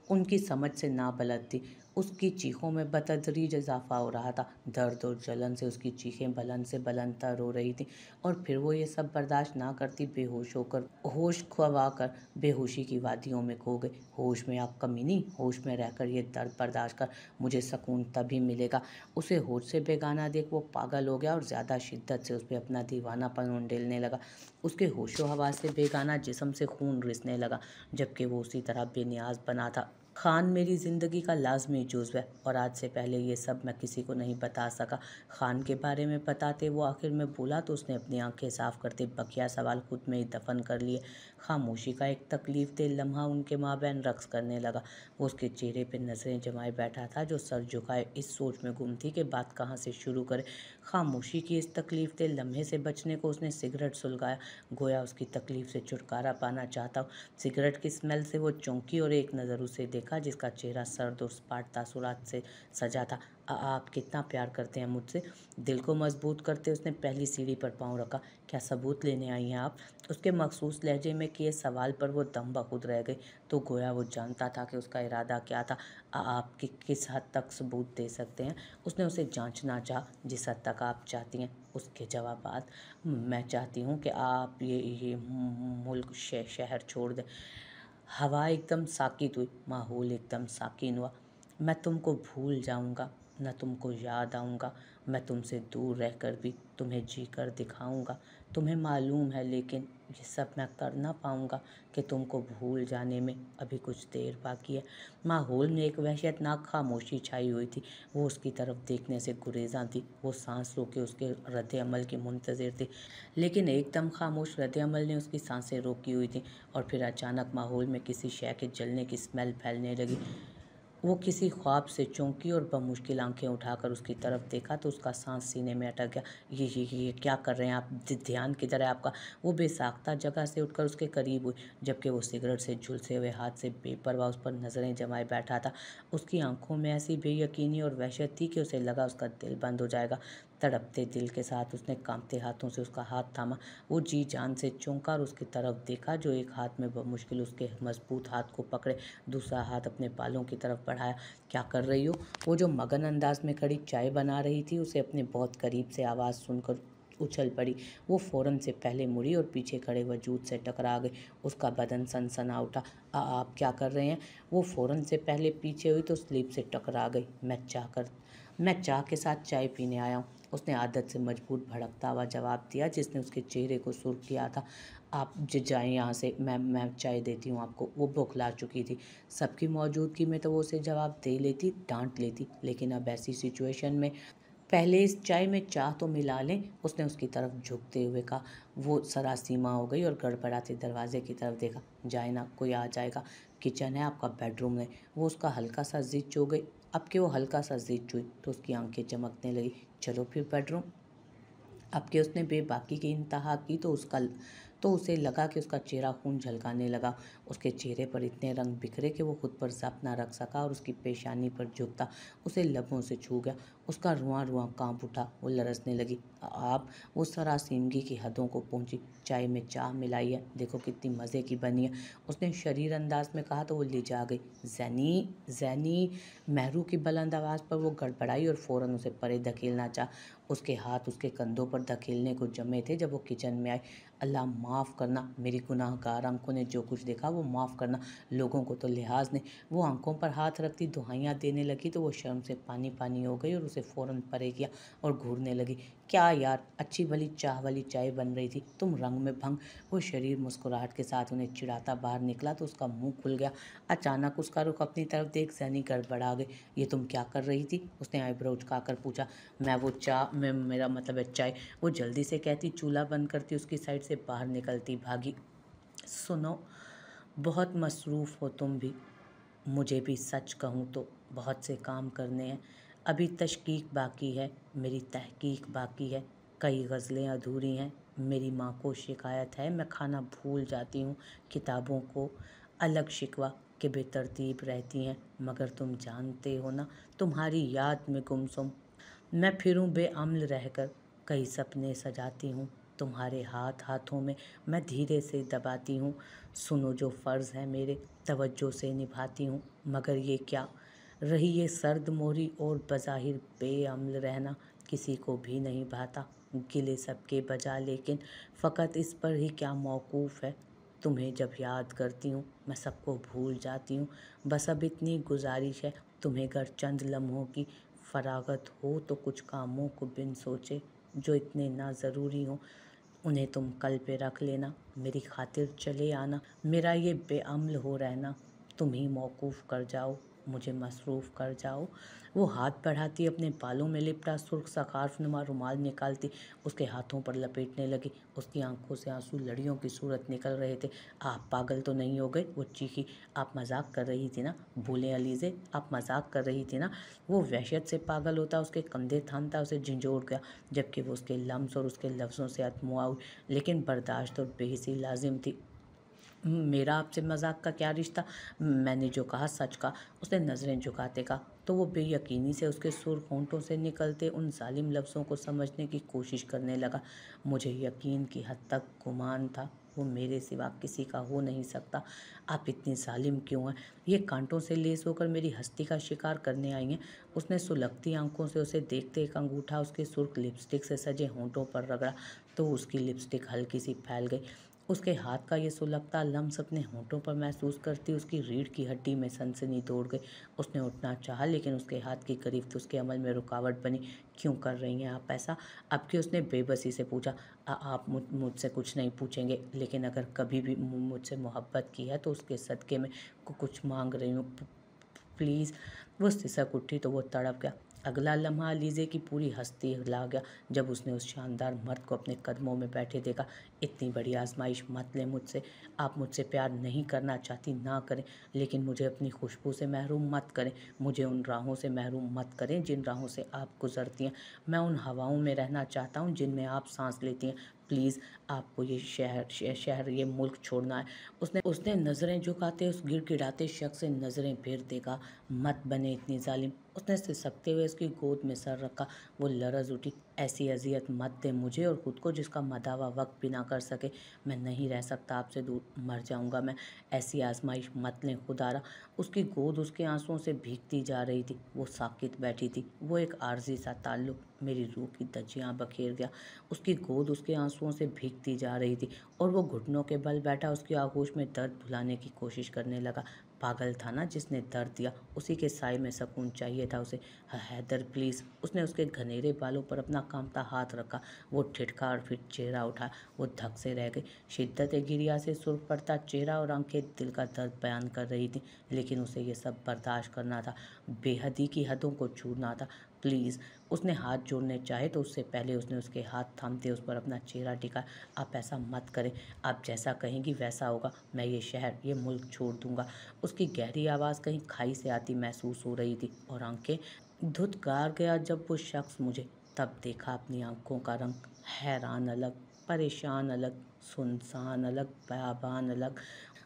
उनकी समझ से नाबलद थी। उसकी चीखों में बतदरीज इजाफा हो रहा था। दर्द और जलन से उसकी चीखें बुलंद से बुलंदतर हो रही थीं और फिर वो ये सब बर्दाश्त ना करती बेहोश होकर, होश खवा कर बेहोशी की वादियों में खो गई। होश में आप कमीनी, होश में रहकर ये दर्द बर्दाश्त कर, मुझे सुकून तभी मिलेगा। उसे होश से बेगाना देख वो पागल हो गया और ज़्यादा शिद्दत से उस पर अपना दीवानापन उंडेलने लगा। उसके होशो हवास से बेगाना जिस्म से खून रिसने लगा, जबकि वो उसी तरह बेनियाज बना था। खान मेरी ज़िंदगी का लाजमी जुज़्व है और आज से पहले ये सब मैं किसी को नहीं बता सका। खान के बारे में बताते वो आखिर में बोला तो उसने अपनी आंखें साफ करते बकिया सवाल खुद में ही दफन कर लिए। खामोशी का एक तकलीफ दे लम्हा उनके माबैन रक्स करने लगा। वो उसके चेहरे पे नज़रें जमाए बैठा था, जो सर झुकाए इस सोच में गुम थी कि बात कहाँ से शुरू करे। खामोशी की इस तकलीफ दे लम्हे से बचने को उसने सिगरेट सुलगाया, गोया उसकी तकलीफ से छुटकारा पाना चाहता हो। सिगरेट की स्मेल से वो चौंकी और एक नज़र उसे देखा, जिसका चेहरा सर्द और सपाट तासुरात से सजा था। आप कितना प्यार करते हैं मुझसे?" दिल को मजबूत करते उसने पहली सीढ़ी पर पाँव रखा। "क्या सबूत लेने आई हैं आप?" उसके मखसूस लहजे में किए सवाल पर वो दम बखुद रह गई, तो गोया वो जानता था कि उसका इरादा क्या था। आप किस हद तक सबूत दे सकते हैं?" उसने उसे जांचना चाहा। "जिस हद तक आप चाहती हैं।" उसके जवाबात। "मैं चाहती हूँ कि आप ये मुल्क शहर छोड़ दें।" हवा एकदम साकित हुई, माहौल एकदम साकिन हुआ। "मैं तुमको भूल जाऊंगा, न तुमको याद आऊंगा। मैं तुमसे दूर रहकर भी तुम्हें जी कर दिखाऊंगा। तुम्हें मालूम है, लेकिन ये सब मैं कर ना पाऊंगा कि तुमको भूल जाने में अभी कुछ देर बाकी है।" माहौल में एक वहशतनाक खामोशी छाई हुई थी। वो उसकी तरफ देखने से गुरेज़ां थी। वो सांस रोके उसके रद्द अमल की मुंतज़िर थी, लेकिन एकदम खामोश रद्द अमल ने उसकी सांसें रोकी हुई थी। और फिर अचानक माहौल में किसी शय के जलने की स्मेल फैलने लगी। वो किसी ख्वाब से चौंकी और बमुश्किल आंखें उठाकर उसकी तरफ देखा तो उसका सांस सीने में अटक गया। ये क्या कर रहे हैं आप? ध्यान किधर है आपका?" वो बेसाख्ता जगह से उठकर उसके करीब हुई, जबकि वो सिगरेट से झुलसे हुए हाथ से बेपरवाह उस पर नज़रें जमाए बैठा था। उसकी आंखों में ऐसी बेयकीनी और वहशत थी कि उसे लगा उसका दिल बंद हो जाएगा। तड़पते दिल के साथ उसने कांपते हाथों से उसका हाथ थामा। वो जी जान से चौंका और उसकी तरफ देखा, जो एक हाथ में बमुश्किल उसके मजबूत हाथ को पकड़े, दूसरा हाथ अपने बालों की तरफ बढ़ाया। "क्या कर रही हो?" वो जो मगन अंदाज में खड़ी चाय बना रही थी, उसे अपने बहुत करीब से आवाज़ सुनकर उछल पड़ी। वो फ़ौरन से पहले मुड़ी और पीछे खड़े वजूद से टकरा गई। उसका बदन सनसना उठा। आप क्या कर रहे हैं?" वो फ़ौरन से पहले पीछे हुई तो स्लीप से टकरा गई। मैं चाह के साथ चाय पीने आया हूँ।" उसने आदत से मजबूत भड़कता हुआ जवाब दिया, जिसने उसके चेहरे को सुर्ख किया था। "आप जाएं यहाँ से, मैं चाय देती हूँ आपको।" वो बौखला चुकी थी। सबकी मौजूदगी में तो वो उसे जवाब दे लेती, डांट लेती, लेकिन अब ऐसी सिचुएशन में "पहले इस चाय में चाह तो मिला लें," उसने उसकी तरफ झुकते हुए कहा। वो सरासीमा हो गई और गड़बड़ाते दरवाजे की तरफ देखा। "जाए ना, कोई आ जाएगा। किचन है, आपका बेडरूम है।" वो उसका हल्का सा जिद चो गई। अब कि वो हल्का सा जिद चुई तो उसकी आंखें चमकने लगी। "चलो फिर बेडरूम।" अब कि उसने बेबाकी की इंतहा की तो उसे लगा कि उसका चेहरा खून झलकाने लगा। उसके चेहरे पर इतने रंग बिखरे कि वो खुद पर ज़ब्त ना रख सका और उसकी पेशानी पर झुकता उसे लबों से छू गया। उसका रुआं कांप उठा। वो लरसने लगी। आप?" वो सरासीमगी की हदों को पहुंची। "चाय में चाह मिलाई है, देखो कितनी मज़े की बनी है," उसने शरीर अंदाज में कहा तो वो लिजा गई। "ज़ैनी, ज़ैनी!" महरू की बुलंद आवाज़ पर वो गड़बड़ाई और फ़ौरन उसे परे धकेलना चाहा। उसके हाथ उसके कंधों पर धकेलने को जमे थे जब वो किचन में आई। "अल्लाह माफ़ करना, मेरी गुनाहगार आंखों ने जो कुछ देखा वो माफ़ करना, लोगों को तो लिहाज नहीं।" वो आंखों पर हाथ रखती दुहाइयाँ देने लगी तो वो शर्म से पानी पानी हो गई और उसे फ़ौरन परे किया और घूरने लगी। "क्या यार, अच्छी भली चाह वाली चाय बन रही थी, तुम रंग में भंग।" वो शरीर मुस्कुराहट के साथ उन्हें चिढ़ाता बाहर निकला तो उसका मुंह खुल गया। अचानक उसका रुख अपनी तरफ देख ज़ैनी गड़बड़ा गई। "ये तुम क्या कर रही थी?" उसने आईब्रो उचकाकर पूछा। मेरा मतलब है चाय।" वो जल्दी से कहती, चूल्हा बंद करती, उसकी साइड से बाहर निकलती भागी। "सुनो, बहुत मसरूफ़ हो तुम भी। मुझे भी सच कहूँ तो बहुत से काम करने हैं। अभी तशकीक बाकी है, मेरी तहकीक बाकी है, कई गज़लें अधूरी हैं। मेरी माँ को शिकायत है मैं खाना भूल जाती हूँ, किताबों को अलग शिकवा के बेतरतीब रहती हैं, मगर तुम जानते हो ना, तुम्हारी याद में गुमसुम मैं फिरूं बेअम्ल रहकर। कई सपने सजाती हूँ तुम्हारे हाथ हाथों में, मैं धीरे से दबाती हूँ। सुनो जो फ़र्ज़ है मेरे, तवज्जो से निभाती हूँ, मगर ये क्या रही ये सर्द मोहरी और बज़ाहिर बेअम्ल रहना, किसी को भी नहीं भाता। गिले सबके बजा, लेकिन फ़कत इस पर ही क्या मौकूफ़ है। तुम्हें जब याद करती हूँ मैं सबको भूल जाती हूँ। बस अब इतनी गुजारिश है तुम्हें, अगर चंद लम्हों की फरागत हो तो कुछ कामों को बिन सोचे जो इतने ना ज़रूरी हों, उन्हें तुम कल पे रख लेना। मेरी खातिर चले आना, मेरा ये बेअम्ल हो रहना तुम ही मौकूफ़ कर जाओ, मुझे मसरूफ़ कर जाओ। वो हाथ बढ़ाती, अपने बालों में लिपटा सुर्ख सकार्फ नुमा रुमाल निकालती, उसके हाथों पर लपेटने लगी। उसकी आंखों से आंसू लड़ियों की सूरत निकल रहे थे। आप पागल तो नहीं हो गए? वो चीखी। आप मजाक कर रही थी ना? भूलें अलीज़े, आप मजाक कर रही थी ना? वो वहशत से पागल होता, उसके कंधे थामता, उसे झंझोड़ गया, जबकि वो उसके लम्स और उसके लफ्ज़ों से अतमुआ हुई, लेकिन बर्दाश्त और बेहिसी लाजिम थी। मेरा आपसे मजाक का क्या रिश्ता? मैंने जो कहा सच कहा, उसने नज़रें झुकाते कहा। तो वो बेयकीनी से उसके सुर्ख होंठों से निकलते उन जालिम लफ्ज़ों को समझने की कोशिश करने लगा। मुझे यकीन की हद तक गुमान था वो मेरे सिवा किसी का हो नहीं सकता। आप इतनी जालिम क्यों हैं? ये कांटों से लेस होकर मेरी हस्ती का शिकार करने आई हैं। उसने सुलगती आंखों से उसे देखते एक अंगूठा उसके सुर्ख लिपस्टिक से सजे होंठों पर रगड़ा, तो उसकी लिपस्टिक हल्की सी फैल गई। उसके हाथ का ये सुलगता लम्स अपने होंठों पर महसूस करती उसकी रीढ़ की हड्डी में सनसनी दौड़ गई। उसने उठना चाहा, लेकिन उसके हाथ की करीब उसके अमल में रुकावट बनी। क्यों कर रही हैं आप ऐसा? अब कि उसने बेबसी से पूछा। आप मुझसे कुछ नहीं पूछेंगे, लेकिन अगर कभी भी मुझसे मोहब्बत की है तो उसके सदक़े में कुछ मांग रही हूँ, प्लीज़। वो सिसक उठी तो वो तड़प गया। अगला लम्हा अलीज़े की पूरी हस्ती हिला गया जब उसने उस शानदार मर्द को अपने कदमों में बैठे देखा। इतनी बड़ी आजमाइश मत लें मुझसे। आप मुझसे प्यार नहीं करना चाहती ना करें, लेकिन मुझे अपनी खुशबू से महरूम मत करें। मुझे उन राहों से महरूम मत करें जिन राहों से आप गुजरती हैं। मैं उन हवाओं में रहना चाहता हूँ जिनमें आप सांस लेती हैं। प्लीज़, आपको ये शहर ये मुल्क छोड़ना है। उसने नज़रें झुकाते उस गिड़गिड़ाते शख्स से नज़रें फेर देखा। मत बने इतनी जालिम। उसने सिसकते हुए उसकी गोद में सर रखा। वो लरज़ उठी। ऐसी अजियत मत दे मुझे और ख़ुद को जिसका मदावा वक्त भी ना कर सके। मैं नहीं रह सकता आपसे दूर, मर जाऊंगा मैं। ऐसी आजमाइश मत लें खुदारा। उसकी गोद उसके आंसुओं से भीगती जा रही थी। वो साकित बैठी थी। वो एक आर्जी सा ताल्लुक मेरी रूह की धज्जियाँ बखेर गया। उसकी गोद उसके आंसुओं से भीगती जा रही थी और वो घुटनों के बल बैठा उसकी आगोश में दर्द भुलाने की कोशिश करने लगा। पागल था ना जिसने दर्द दिया, उसी के साए में सुकून चाहिए था उसे। हैदर प्लीज़। उसने उसके घनेरे बालों पर अपना कांपता हाथ रखा। वो ठिठका और फिर चेहरा उठा। वो धक से रह गई। शिद्दत गिरिया से सुर्ख पड़ता चेहरा और आंखें दिल का दर्द बयान कर रही थी, लेकिन उसे ये सब बर्दाश्त करना था, बेहदी की हदों को छूना था। प्लीज़। उसने हाथ जोड़ने चाहे तो उससे पहले उसने उसके हाथ थामते उस पर अपना चेहरा टिका। आप ऐसा मत करें। आप जैसा कहेंगी वैसा होगा। मैं ये शहर ये मुल्क छोड़ दूंगा। उसकी गहरी आवाज़ कहीं खाई से आती महसूस हो रही थी और आंखें धुतकार गया जब वो शख्स मुझे तब देखा अपनी आंखों का रंग। हैरान अलग, परेशान अलग, सुनसान अलग, बयाबान अलग।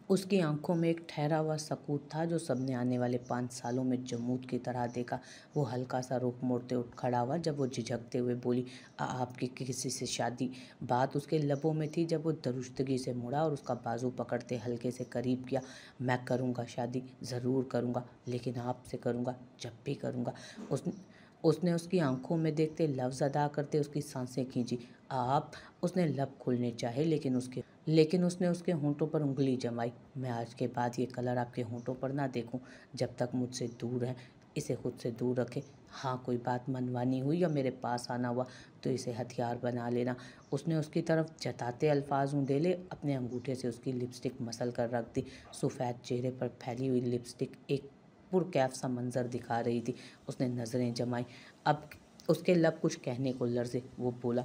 उसकी आंखों में एक ठहरा हुआ सकूत था जो सबने आने वाले 5 सालों में जमूद की तरह देखा। वो हल्का सा रुख मोड़ते उठ खड़ा हुआ जब वो झिझकते हुए बोली, आपकी किसी से शादी?" बात उसके लबों में थी जब वो दुरुस्तगी से मुड़ा और उसका बाजू पकड़ते हल्के से करीब किया। "मैं करूँगा शादी, ज़रूर करूँगा, लेकिन आपसे करूँगा, जब भी करूँगा।" उसने उसने उसकी आंखों में देखते लफ्ज़ अदा करते उसकी सांसें खींची। "आप?" उसने लब खोलने चाहे, लेकिन उसने उसके होंठों पर उंगली जमाई। "मैं आज के बाद ये कलर आपके होंठों पर ना देखूं, जब तक मुझसे दूर हैं। इसे खुद से दूर रखें। हाँ, कोई बात मनवानी हुई या मेरे पास आना हुआ तो इसे हथियार बना लेना।" उसने उसकी तरफ जताते अल्फाज उंडेले, अपने अंगूठे से उसकी लिपस्टिक मसल कर रख दी। सफ़ेद चेहरे पर फैली हुई लिपस्टिक एक पुरकैफ सा मंजर दिखा रही थी। उसने नज़रें जमाई। अब उसके लब कुछ कहने को लर्जे। वो बोला,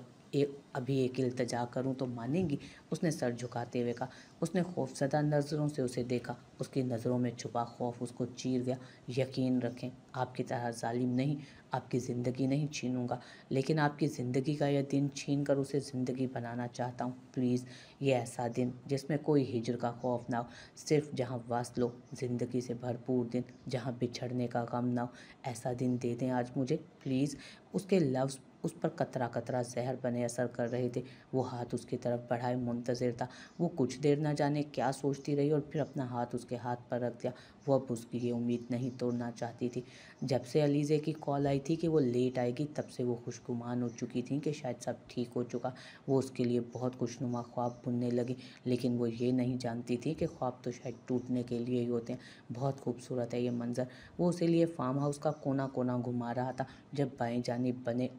अभी एक इल्तिजा करूं तो मानेंगी? उसने सर झुकाते हुए कहा। उसने खौफज़दा नज़रों से उसे देखा। उसकी नज़रों में छुपा खौफ उसको चीर गया। यकीन रखें, आपकी तरह जालिम नहीं, आपकी ज़िंदगी नहीं छीनूंगा, लेकिन आपकी ज़िंदगी का यह दिन छीन कर उसे ज़िंदगी बनाना चाहता हूँ। प्लीज़, ये ऐसा दिन जिसमें कोई हिज्र का खौफ ना हो, सिर्फ जहाँ वस्त लो, ज़िंदगी से भरपूर दिन, जहाँ बिछड़ने का गम ना हो, ऐसा दिन दे दें आज मुझे प्लीज़। उसके लफ्ज़ उस पर कतरा कतरा जहर बने असर कर रहे थे। वो हाथ उसकी तरफ बढ़ाए मुंतज़िर था। वो कुछ देर न जाने क्या सोचती रही और फिर अपना हाथ उसके हाथ पर रख दिया। वो अब उसकी ये उम्मीद नहीं तोड़ना चाहती थी। जब से अलीज़े की कॉल आई थी कि वो लेट आएगी, तब से वो खुशगुमान हो चुकी थी कि शायद सब ठीक हो चुका। वो उसके लिए बहुत खुशनुमा ख्वाब बुनने लगी, लेकिन वो ये नहीं जानती थी कि ख्वाब तो शायद टूटने के लिए ही होते हैं। बहुत खूबसूरत है ये मंज़र। वो उसे लिए फार्म हाउस का कोना कोना घुमा रहा था। जब बाएं जानिब बने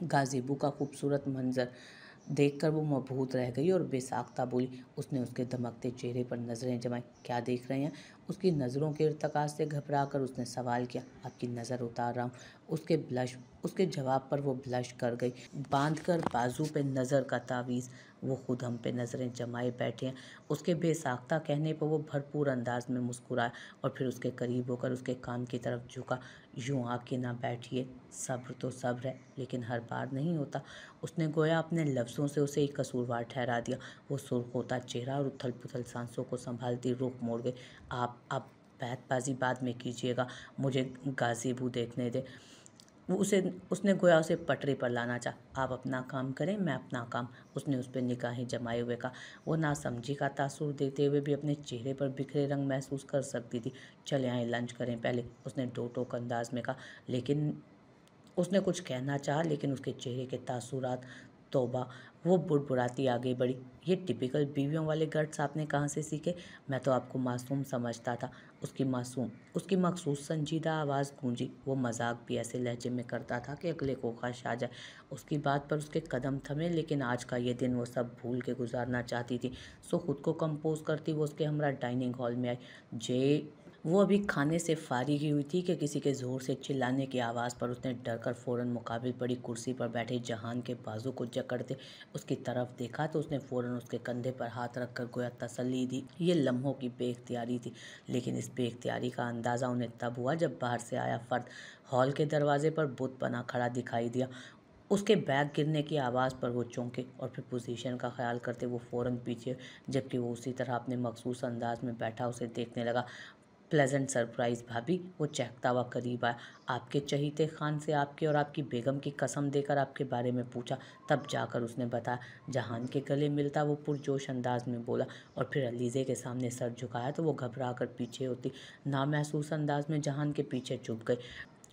गाज़ेबो का खूबसूरत मंज़र देखकर वो मबहूत रह गई और बेसाख्ता बोली। उसने उसके दमकते चेहरे पर नज़रें जमाई। क्या देख रहे हैं? उसकी नज़रों के इर्तिकाज़ से घबराकर उसने सवाल किया। आपकी नज़र उतार रहा हूँ। उसके जवाब पर वो ब्लश कर गई। बांधकर बाजू पे नज़र का तावीज़, वो खुद हम पे नज़रें जमाए बैठे हैं। उसके बेसाख्ता कहने पर वो भरपूर अंदाज में मुस्कुराया और फिर उसके करीब होकर उसके कान की तरफ झुका। यूँ आके ना बैठिए, सब्र तो सब्र है, लेकिन हर बार नहीं होता। उसने गोया अपने लफ्ज़ों से उसे एक कसूरवार ठहरा दिया। वो सुर्ख होता चेहरा और उथल पुथल सांसों को संभालती रुख मोड़ गई। आप बहसबाजी बाद में कीजिएगा, मुझे गाज़ेबो देखने दे। उसने गोया उसे पटरी पर लाना चाहा। आप अपना काम करें, मैं अपना काम। उसने उस पर निगाहें जमाए हुए कहा। वो नासमझी का तासुर देते हुए भी अपने चेहरे पर बिखरे रंग महसूस कर सकती थी। चले आए लंच करें पहले, उसने डोटोक अंदाज में कहा। लेकिन उसने कुछ कहना चाहा, लेकिन उसके चेहरे के तासुरात, तौबा! वो बुड़बुड़ाती आगे बढ़ी। ये टिपिकल बीवियों वाले गट्स आपने कहाँ से सीखे? मैं तो आपको मासूम समझता था। उसकी मखसूस संजीदा आवाज़ गूंजी। वो मजाक भी ऐसे लहजे में करता था कि अगले को खश आ जाए। उसकी बात पर उसके कदम थमे, लेकिन आज का ये दिन वो सब भूल के गुजारना चाहती थी। सो खुद को कंपोज करती वो उसके हमरा डाइनिंग हॉल में आई। वो अभी खाने से फारिग ही हुई थी कि किसी के ज़ोर से चिल्लाने की आवाज़ पर उसने डरकर फ़ौरन मुकाबिल पड़ी कुर्सी पर बैठे जहान के बाजू को जकड़ते उसकी तरफ देखा तो उसने फ़ौरन उसके कंधे पर हाथ रखकर गोया तसल्ली दी। ये लम्हों की बेख्तियारी थी, लेकिन इस बेख्तियारी का अंदाज़ा उन्हें तब हुआ जब बाहर से आया फ़र्द हॉल के दरवाजे पर बुत बना खड़ा दिखाई दिया। उसके बैग गिरने की आवाज़ पर वो चौंके और फिर पोजीशन का ख्याल करते वो फ़ौरन पीछे, जबकि वो उसी तरह अपने मखसूस अंदाज में बैठा उसे देखने लगा। प्लेजेंट सरप्राइज़ भाभी, वो चहकता हुआ करीब आया। आपके चहीते खान से आपके और आपकी बेगम की कसम देकर आपके बारे में पूछा। तब जाकर उसने बताया। जहान के गले मिलता वो पुरजोश अंदाज में बोला और फिर अलीज़े के सामने सर झुकाया तो वो घबरा कर पीछे होती नामहसूस अंदाज में जहान के पीछे चुप गई।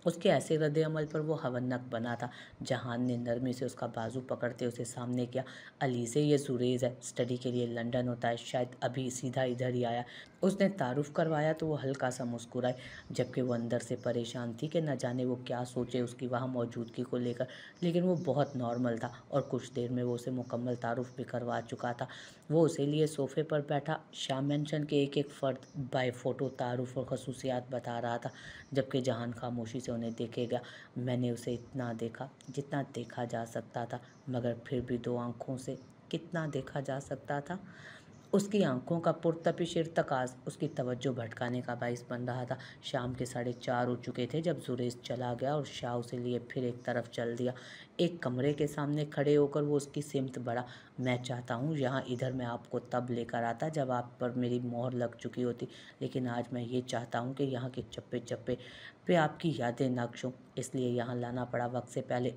उसके ऐसे रद्द-ए-अमल पर वो हवन्नक बना था। जहान ने नरमी से उसका बाजू पकड़ते उसे सामने किया। अलीज़े, ये जुरेज़ है, स्टडी के लिए लंदन होता है, शायद अभी सीधा इधर ही आया। उसने तारुफ करवाया तो वो हल्का सा मुस्कुराई, जबकि वो अंदर से परेशान थी कि न जाने वो क्या सोचे उसकी वहाँ मौजूदगी को लेकर। लेकिन वो बहुत नॉर्मल था और कुछ देर में वो उसे मुकम्मल तारुफ भी करवा चुका था। वो उसे लिए सोफ़े पर बैठा शाह मेंशन के एक एक फ़र्द बाय फ़ोटो तारुफ और खसूसियात बता रहा था, जबकि जहान खामोशी से उन्हें देखे गया। मैंने उसे इतना देखा जितना देखा जा सकता था, मगर फिर भी दो आँखों से कितना देखा जा सकता था। उसकी आंखों का पुरतपिश इर्तकाज़ उसकी तवज्जो भटकाने का बाइस बन रहा था। शाम के 4:30 हो चुके थे जब जुरेज चला गया और शाह उसे लिए फिर एक तरफ चल दिया। एक कमरे के सामने खड़े होकर वो उसकी सिमत बढ़ा। मैं चाहता हूँ यहाँ इधर मैं आपको तब लेकर आता जब आप पर मेरी मोहर लग चुकी होती, लेकिन आज मैं ये चाहता हूँ कि यहाँ के चप्पे चप्पे पे आपकी यादें नक्श हों, इसलिए यहाँ लाना पड़ा वक्त से पहले।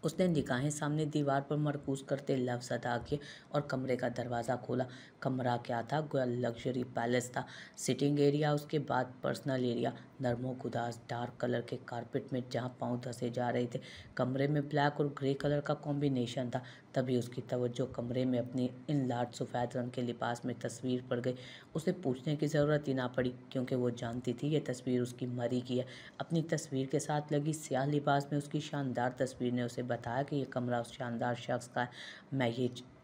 उसने निगाहें सामने दीवार पर मरकूज करते लफ्ज़ अदा किए और कमरे का दरवाज़ा खोला। कमरा क्या था, गोया लग्जरी पैलेस था। सिटिंग एरिया, उसके बाद पर्सनल एरिया, नरमो गुदास डार्क कलर के कारपेट में जहाँ पाँव धंसे जा रहे थे। कमरे में ब्लैक और ग्रे कलर का कॉम्बिनेशन था। तभी उसकी तवज्जो कमरे में अपनी इन लाट सफ़ेद रंग के लिबास में तस्वीर पड़ गई। उसे पूछने की ज़रूरत ही ना पड़ी, क्योंकि वो जानती थी ये तस्वीर उसकी मरी की है। अपनी तस्वीर के साथ लगी स्याह लिबास में उसकी शानदार तस्वीर ने उसे बताया कि ये कमरा उस शानदार शख्स का है।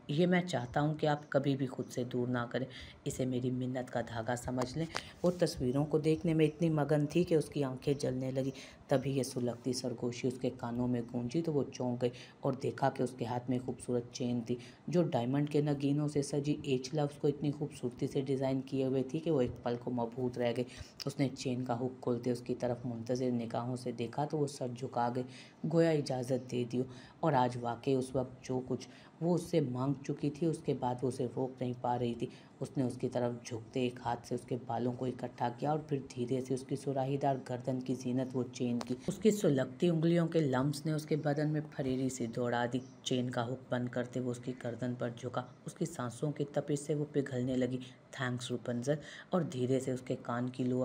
मैं चाहता हूँ कि आप कभी भी खुद से दूर ना करें। इसे मेरी मिन्नत का धागा समझ लें। वो तस्वीरों को देखने में इतनी मगन थी कि उसकी आंखें जलने लगी। तभी ये सुलगती सरगोशी उसके कानों में गूंजी तो वो चौंक गई और देखा कि उसके हाथ में खूबसूरत चेन थी जो डायमंड के नगीनों से सजी एचला उसको इतनी खूबसूरती से डिज़ाइन किए हुए थी कि वो एक पल को मबहूत रह गई। उसने चेन का हुक खोलते उसकी तरफ मुंतज़िर निगाहों से देखा तो वो सर झुका गई, गोया इजाज़त दे दियो। और आज वाकई उस वक्त जो कुछ वो उससे मांग चुकी थी उसके बाद वो उसे रोक नहीं पा रही थी। उसने उसकी तरफ झुकते एक हाथ से उसके बालों को इकट्ठा किया और फिर धीरे से उसकी सुराहीदार गर्दन की जीनत वो चेन की उसकी सुलगती उंगलियों के लम्स ने उसके बदन में फरीरी सी दौड़ा दी। चेन का हुक बंद करते वो उसकी गर्दन पर झुका, उसकी सांसों की तपिश से वो पिघलने लगी। थैंक्स रूपंजर। और धीरे से उसके कान की लू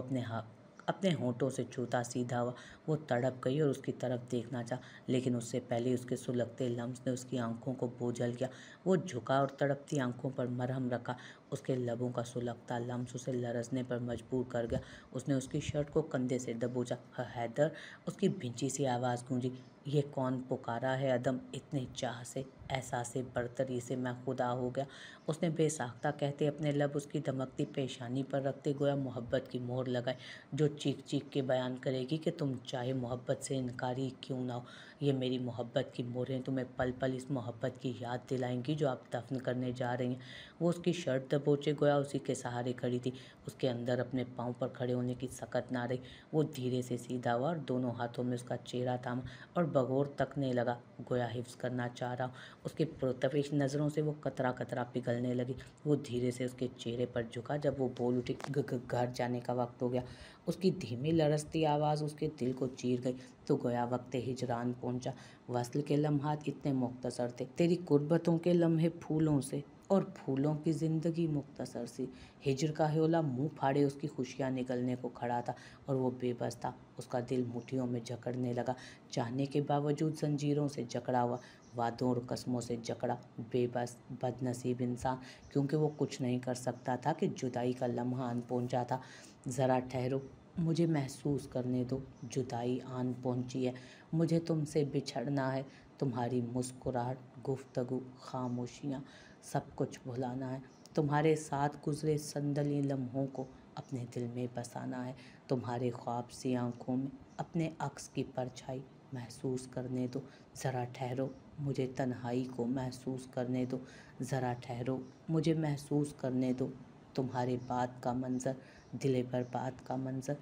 अपने होंठों से छूता सीधा हुआ। वो तड़प गई और उसकी तरफ देखना चाहा, लेकिन उससे पहले उसके सुलगते लम्स ने उसकी आंखों को बोझल किया। वो झुका और तड़पती आंखों पर मरहम रखा। उसके लबों का सुलगता लम्स उसे लरजने पर मजबूर कर गया। उसने उसकी शर्ट को कंधे से दबोचा। हैदर, उसकी भिंची सी आवाज़ गूंजी। ये कौन पुकारा है अदम इतने चाह से, एहसासे बरतरी से मैं खुदा हो गया। उसने बेसाख्ता कहते अपने लब उसकी धमकती पेशानी पर रखते गोया मोहब्बत की मोहर लगाई, जो चीख चीख के बयान करेगी कि तुम चाहे मोहब्बत से इनकारी क्यों ना हो। ये मेरी मोहब्बत की मोहरें तुम्हें पल पल इस मोहब्बत की याद दिलाएंगी जो आप दफन करने जा रही हैं। वो उसकी शर्ट दबोचे गोया उसी के सहारे खड़ी थी। उसके अंदर अपने पाँव पर खड़े होने की सकत ना रही। वो धीरे से सीधा हुआ और दोनों हाथों में उसका चेहरा थामा और बगौर तकने लगा, गोया हिफ्स करना चाह रहा। उसकी पुरतफिश नज़रों से वो कतरा कतरा पिघलने लगी। वो धीरे से उसके चेहरे पर झुका। जब वो बोल उठी, घर जाने का वक्त हो गया। उसकी धीमी लरजती आवाज़ उसके दिल को चीर गई। तो गोया वक्त हिजरान पहुंचा। वस्ल के लम्हात इतने मुख्तसर थे, तेरी कुर्बतों के लम्हे फूलों से और फूलों की ज़िंदगी मुख्तसर सी। हिजर का ह्योला मुंह फाड़े उसकी खुशियाँ निकलने को खड़ा था और वो बेबस था। उसका दिल मुट्ठियों में जकड़ने लगा, चाहने के बावजूद जंजीरों से जकड़ा हुआ, वादों और कस्मों से जकड़ा, बेबस बदनसीब इंसान, क्योंकि वो कुछ नहीं कर सकता था कि जुदाई का लम्हा आन पहुंचा था। ज़रा ठहरो, मुझे महसूस करने दो, जुदाई आन पहुंची है, मुझे तुमसे बिछड़ना है। तुम्हारी मुस्कुराहट, गुफ्तगू, खामोशियाँ, सब कुछ भुलाना है। तुम्हारे साथ गुजरे संदली लम्हों को अपने दिल में बसाना है। तुम्हारे ख्वाब सी आंखों में अपने अक्स की परछाई महसूस करने दो। ज़रा ठहरो, मुझे तन्हाई को महसूस करने दो। ज़रा ठहरो, मुझे महसूस करने दो। तुम्हारे बाद का मंज़र, दिले बर्बाद का मंज़र,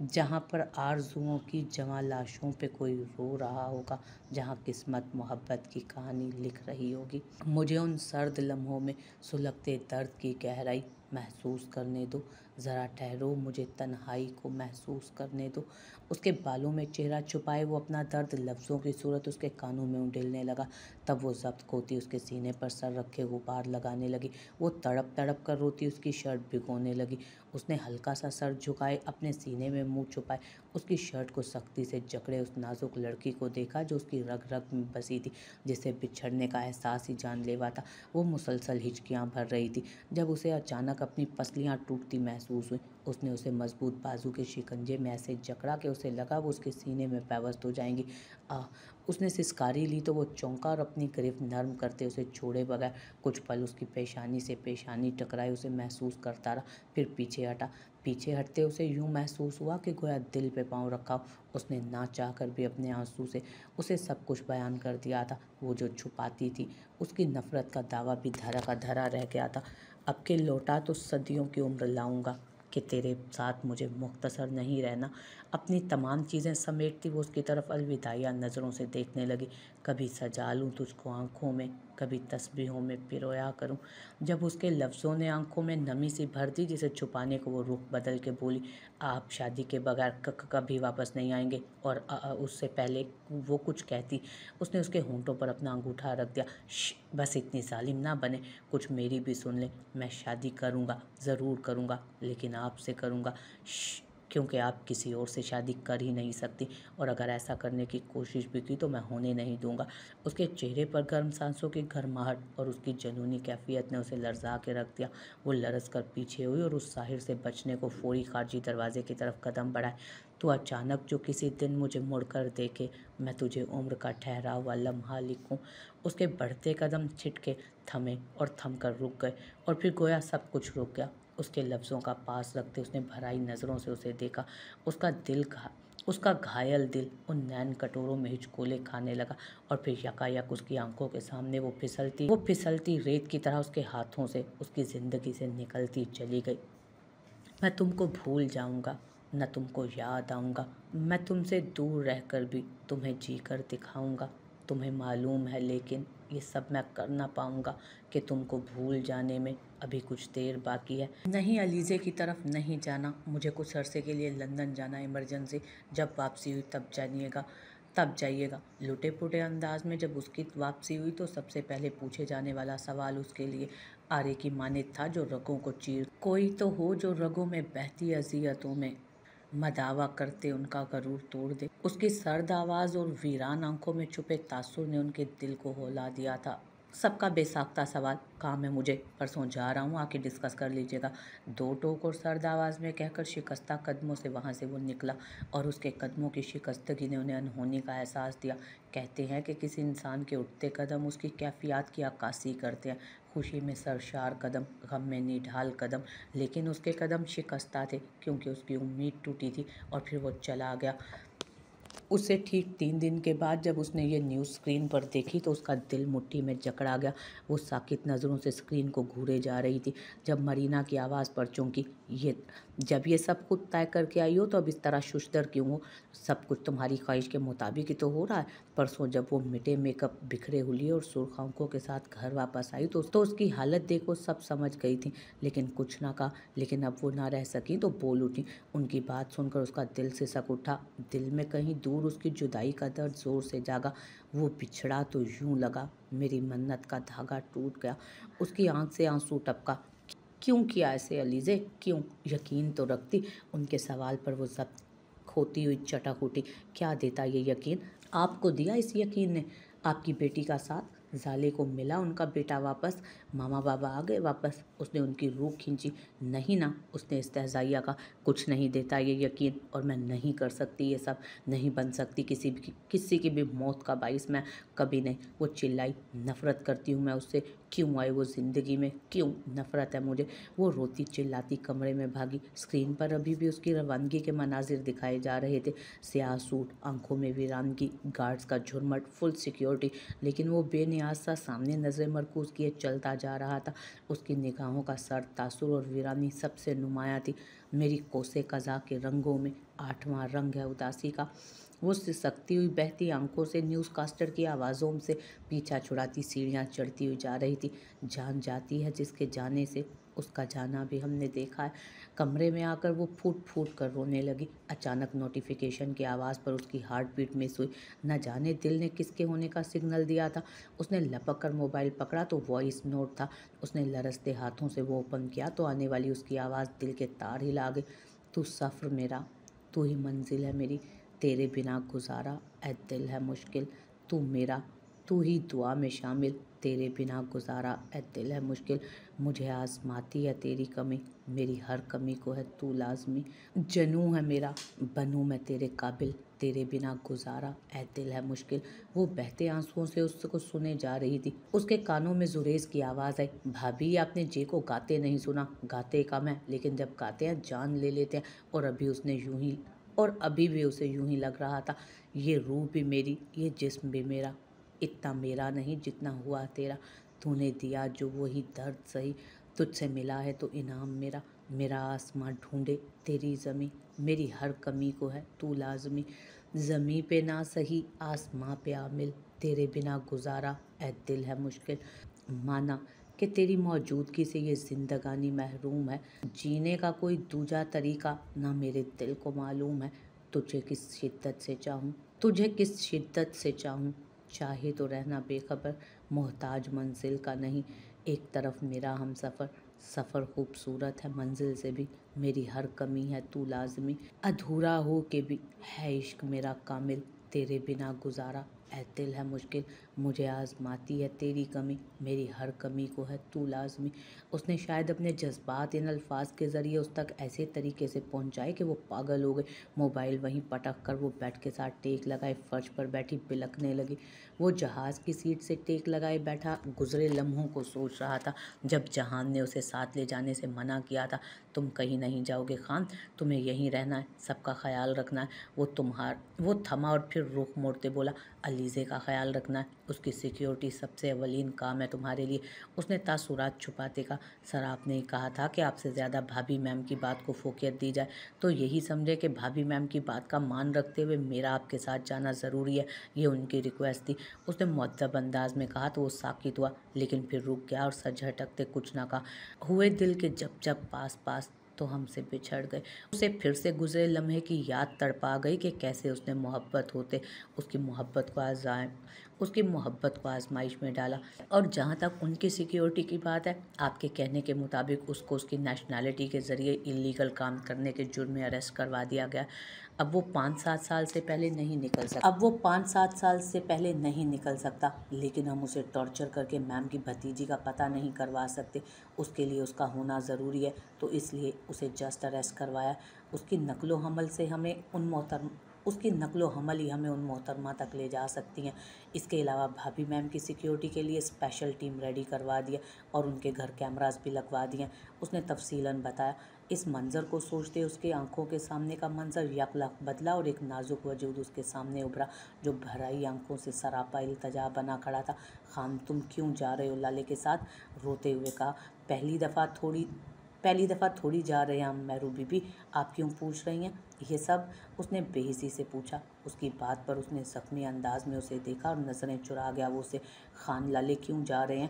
जहाँ पर आरज़ुओं की जवां लाशों पे कोई रो रहा होगा, जहाँ किस्मत मोहब्बत की कहानी लिख रही होगी। मुझे उन सर्द लम्हों में सुलगते दर्द की गहराई महसूस करने दो। ज़रा ठहरो, मुझे तन्हाई को महसूस करने दो। उसके बालों में चेहरा छुपाए वो अपना दर्द लफ्ज़ों की सूरत उसके कानों में उंडेलने लगा। तब वो ज़ब्त खोती उसके सीने पर सर रखे गुबार लगाने लगी। वो तड़प तड़प कर रोती उसकी शर्ट भिगोने लगी। उसने हल्का सा सर झुकाए अपने सीने में मुंह छुपाए उसकी शर्ट को सख्ती से जकड़े उस नाजुक लड़की को देखा जो उसकी रग रग में बसी थी, जिसे बिछड़ने का एहसास ही जानलेवा था। वो मुसलसल हिचकियाँ भर रही थी। जब उसे अचानक अपनी पसलियाँ टूटती महसूस हुई, उसने उसे मजबूत बाजू के शिकंजे में ऐसे जकड़ा कि उसे लगा वो उसके सीने में पैवस्त हो जाएंगी। आह, उसने सिसकारी ली तो वो चौंका और अपनी गिरफ्त नर्म करते उसे छोड़े बगैर कुछ पल उसकी पेशानी से पेशानी टकराए उसे महसूस करता रहा, फिर पीछे हटा। पीछे हटते उसे यूं महसूस हुआ कि गोया दिल पे पाँव रखा हो। उसने ना चाह कर भी अपने आंसू से उसे सब कुछ बयान कर दिया था। वो जो छुपाती थी, उसकी नफ़रत का दावा भी धरा का धरा रह गया था। अब के लौटा तो सदियों की उम्र लाऊंगा कि तेरे साथ मुझे मुख्तसर नहीं रहना। अपनी तमाम चीज़ें समेटती वो उसकी तरफ अलविदाइया नज़रों से देखने लगी। कभी सजा लूँ तुझको आँखों में, कभी तस्बीहों में पिरोया करूँ। जब उसके लफ्ज़ों ने आंखों में नमी सी भर दी जिसे छुपाने को वो रुख बदल के बोली, आप शादी के बगैर कभी वापस नहीं आएंगे। और उससे पहले वो कुछ कहती, उसने उसके होंठों पर अपना अंगूठा रख दिया। बस इतनी जालिम ना बने, कुछ मेरी भी सुन ले। मैं शादी करूँगा, ज़रूर करूँगा, लेकिन आपसे करूँगा। क्योंकि आप किसी और से शादी कर ही नहीं सकती, और अगर ऐसा करने की कोशिश भी की तो मैं होने नहीं दूंगा। उसके चेहरे पर गर्म सांसों की गर्माहट और उसकी जुनूनी कैफियत ने उसे लर्जा के रख दिया। वो लरस कर पीछे हुई और उस साहिर से बचने को फौरी खारजी दरवाजे की तरफ कदम बढ़ाए। तो अचानक जो किसी दिन मुझे मुड़कर देखे, मैं तुझे उम्र का ठहरा हुआ लम्हा लिखूं। उसके बढ़ते कदम छिटके, थमे और थम कर रुक गए, और फिर गोया सब कुछ रुक गया। उसके लफ्ज़ों का पास रखते उसने भराई नज़रों से उसे देखा। उसका दिल उसका घायल दिल उन नैन कटोरों में हिचकोले खाने लगा और फिर यकायक उसकी आंखों के सामने वो फिसलती रेत की तरह उसके हाथों से उसकी जिंदगी से निकलती चली गई। मैं तुमको भूल जाऊंगा, न तुमको याद आऊंगा। मैं तुमसे दूर रहकर भी तुम्हें जीकर दिखाऊंगा। तुम्हें मालूम है लेकिन ये सब मैं कर ना पाऊंगा कि तुमको भूल जाने में अभी कुछ देर बाकी है। नहीं, अलीज़े की तरफ नहीं जाना। मुझे कुछ अरसे के लिए लंदन जाना इमरजेंसी। जब वापसी हुई तब जाइएगा। लुटे पुटे अंदाज में जब उसकी वापसी हुई तो सबसे पहले पूछे जाने वाला सवाल उसके लिए आरे की मानित था जो रगों को चीर। कोई तो हो जो रगों में बहती अज़ियतों में मदावा करते उनका गरूर तोड़ दे। उसकी सर्द आवाज़ और वीरान आंखों में छुपे तासुर ने उनके दिल को हौला दिया था। सबका बेसाख्ता सवाल, काम है मुझे, परसों जा रहा हूँ, आके डिस्कस कर लीजिएगा। दो टोक और सर्द आवाज़ में कहकर शिकस्ता कदमों से वहाँ से वो निकला और उसके कदमों की शिकस्तगी ने उन्हें अनहोनी का एहसास दिया। कहते हैं कि किसी इंसान के उठते कदम उसकी कैफियत की अक्कासी करते हैं। खुशी में सरशार कदम, गम में निढाल कदम, लेकिन उसके कदम शिकस्ता थे क्योंकि उसकी उम्मीद टूटी थी और फिर वो चला गया। उसे ठीक 3 दिन के बाद जब उसने ये न्यूज़ स्क्रीन पर देखी तो उसका दिल मुट्ठी में जकड़ा गया। वो साकित नज़रों से स्क्रीन को घूरे जा रही थी। जब मरीना की आवाज़ पर चौंकी, जब ये सब खुद तय करके आई हो तो अब इस तरह शुशदर क्यों हो? सब कुछ तुम्हारी ख्वाहिश के मुताबिक ही तो हो रहा है। परसों जब वो मिटे मेकअप, बिखरे हुलिये और सुर्ख आंखों के साथ घर वापस आई तो उसकी हालत देखो सब समझ गई थी, लेकिन कुछ ना कहा। लेकिन अब वो ना रह सकी तो बोल उठी। उनकी बात सुनकर उसका दिल सिसक उठा। दिल में कहीं दूर उसकी जुदाई का दर्द जोर से जागा। वो बिछड़ा तो यूं लगा मेरी मन्नत का धागा टूट गया। उसकी आंख से आंसू टपका। क्यों किया ऐसे अलीज़े, क्यों? यकीन तो रखती। उनके सवाल पर वो जब्त खोती हुई चटक उठी। क्या देता ये यकीन? आपको दिया इस यकीन ने। आपकी बेटी का साथ, जाले को मिला उनका बेटा वापस, मामा बाबा आ गए वापस। उसने उनकी रूह खींची। नहीं ना, उसने इस्तेहज़ाइया कहा। कुछ नहीं देता ये यकीन और मैं नहीं कर सकती ये सब, नहीं बन सकती किसी की भी मौत का बाइस मैं कभी नहीं। वो चिल्लाई, नफ़रत करती हूँ मैं उससे। क्यों आए वो ज़िंदगी में, क्यों? नफ़रत है मुझे। वो रोती चिल्लाती कमरे में भागी। स्क्रीन पर अभी भी उसकी रवानगी के मनाजिर दिखाए जा रहे थे। स्याह सूट, आंखों में वीरानगी, गार्ड्स का झुरमट, फुल सिक्योरिटी, लेकिन वो बेनियाज सा सामने नज़रें मरकूज़ किए चलता जा रहा था। उसकी निगाहों का सर, तासुर और वीरानी सबसे नुमाया थी। मेरी कोसे कज़ा के रंगों में 8वां रंग है उदासी का। वो सिसकती हुई बहती आंखों से न्यूज़ कास्टर की आवाज़ों से पीछा छुड़ाती सीढ़ियाँ चढ़ती हुई जा रही थी। जान जाती है जिसके जाने से उसका जाना भी हमने देखा है। कमरे में आकर वो फूट फूट कर रोने लगी। अचानक नोटिफिकेशन की आवाज़ पर उसकी हार्ट बीट मिस हुई। न जाने दिल ने किसके होने का सिग्नल दिया था। उसने लपक कर मोबाइल पकड़ा तो वॉइस नोट था। उसने लरसते हाथों से वो ओपन किया तो आने वाली उसकी आवाज़ दिल के तार हिला गई। तू सफ़र मेरा, तू ही मंजिल है मेरी, तेरे बिना गुजारा ऐ दिल है मुश्किल। तू मेरा, तू ही दुआ में शामिल, तेरे बिना गुजारा ऐ दिल है मुश्किल। मुझे आजमाती है तेरी कमी, मेरी हर कमी को है तू लाजमी। जनू है मेरा, बनूं मैं तेरे काबिल, तेरे बिना गुजारा ऐ दिल है मुश्किल। वो बहते आंसुओं से उसको सुने जा रही थी। उसके कानों में जुरेज की आवाज़ आई, भाभी आपने जे को गाते नहीं सुना? गाते कम है, लेकिन जब गाते हैं जान ले लेते हैं। और अभी भी उसे यूं ही लग रहा था, ये रूह भी मेरी, ये जिस्म भी मेरा, इतना मेरा नहीं जितना हुआ तेरा। तूने दिया जो वही दर्द सही, तुझसे मिला है तो इनाम मेरा। मेरा आसमां ढूंढे तेरी ज़मी, मेरी हर कमी को है तू लाजमी। ज़मी पे ना सही आसमां पे आमिल, तेरे बिना गुजारा ऐ दिल है मुश्किल। माना कि तेरी मौजूदगी से ये ज़िंदगानी महरूम है। जीने का कोई दूजा तरीका ना मेरे दिल को मालूम है। तुझे किस शिद्दत से चाहूँ, चाहे तो रहना बेखबर, मोहताज मंजिल का नहीं। एक तरफ मेरा हम सफ़र खूबसूरत है मंजिल से भी, मेरी हर कमी है तू लाजमी। अधूरा हो के भी है इश्क मेरा कामिल, तेरे बिना गुजारा ऐ दिल है मुश्किल मुझे आजमाती है तेरी कमी, मेरी हर कमी को है तू लाज़मी। उसने शायद अपने जज़्बात इन अल्फाज़ के ज़रिए उस तक ऐसे तरीके से पहुँचाए कि वो पागल हो गई। मोबाइल वहीं पटक कर वो बेड के साथ टेक लगाए फ़र्श पर बैठी बिलखने लगी। वो जहाज़ की सीट से टेक लगाए बैठा गुज़रे लम्हों को सोच रहा था, जब जहान ने उसे साथ ले जाने से मना किया था। तुम कहीं नहीं जाओगे खान, तुम्हें यहीं रहना है, सबका ख़याल रखना है। वो थमा और फिर रुख मोड़ते बोला, अलीज़े का ख़याल रखना है, उसकी सिक्योरिटी सबसे अवलीन काम है तुम्हारे लिए। उसने तासुरात छुपाते कहा, सर आपने ही कहा था कि आपसे ज़्यादा भाभी मैम की बात को फोकियत दी जाए, तो यही समझे कि भाभी मैम की बात का मान रखते हुए मेरा आपके साथ जाना ज़रूरी है। ये उनकी रिक्वेस्ट थी। उसने मुअद्दब अंदाज में कहा तो वो साकित हुआ, लेकिन फिर रुक गया और सर झटकते कुछ ना कहा। हुए दिल के जब जब पास पास तो हमसे बिछड़ गए। उसे फिर से गुजरे लम्हे की याद तड़पा गई कि कैसे उसने मोहब्बत होते उसकी मोहब्बत को आजमाइश में डाला। और जहाँ तक उनकी सिक्योरिटी की बात है, आपके कहने के मुताबिक उसको उसकी नेशनैलिटी के ज़रिए इलीगल काम करने के जुर्म में अरेस्ट करवा दिया गया। अब वो 5-7 साल से पहले नहीं निकल सकता, लेकिन हम उसे टॉर्चर करके मैम की भतीजी का पता नहीं करवा सकते। उसके लिए उसका होना ज़रूरी है, तो इसलिए उसे जस्ट अरेस्ट करवाया। उसकी नकलो हमल ही हमें उन मोहतरमा तक ले जा सकती हैं। इसके अलावा भाभी मैम की सिक्योरिटी के लिए स्पेशल टीम रेडी करवा दिया और उनके घर कैमरास भी लगवा दिए। उसने तफसीलन बताया। इस मंज़र को सोचते उसकी आंखों के सामने का मंज़र यकलख बदला और एक नाजुक वजूद उसके सामने उभरा, जो भराई आंखों से सरापा इल्तजा बना खड़ा था। खान तुम क्यों जा रहे हो लाले के साथ? रोते हुए कहा, पहली दफ़ा थोड़ी जा रहे हैं हम मेहरू बीबी, आप क्यों पूछ रही हैं ये सब? उसने बेहिसी से पूछा। उसकी बात पर उसने ज़ख्मी अंदाज में उसे देखा और नज़रें चुरा गया वो उसे। खान लाले क्यों जा रहे हैं?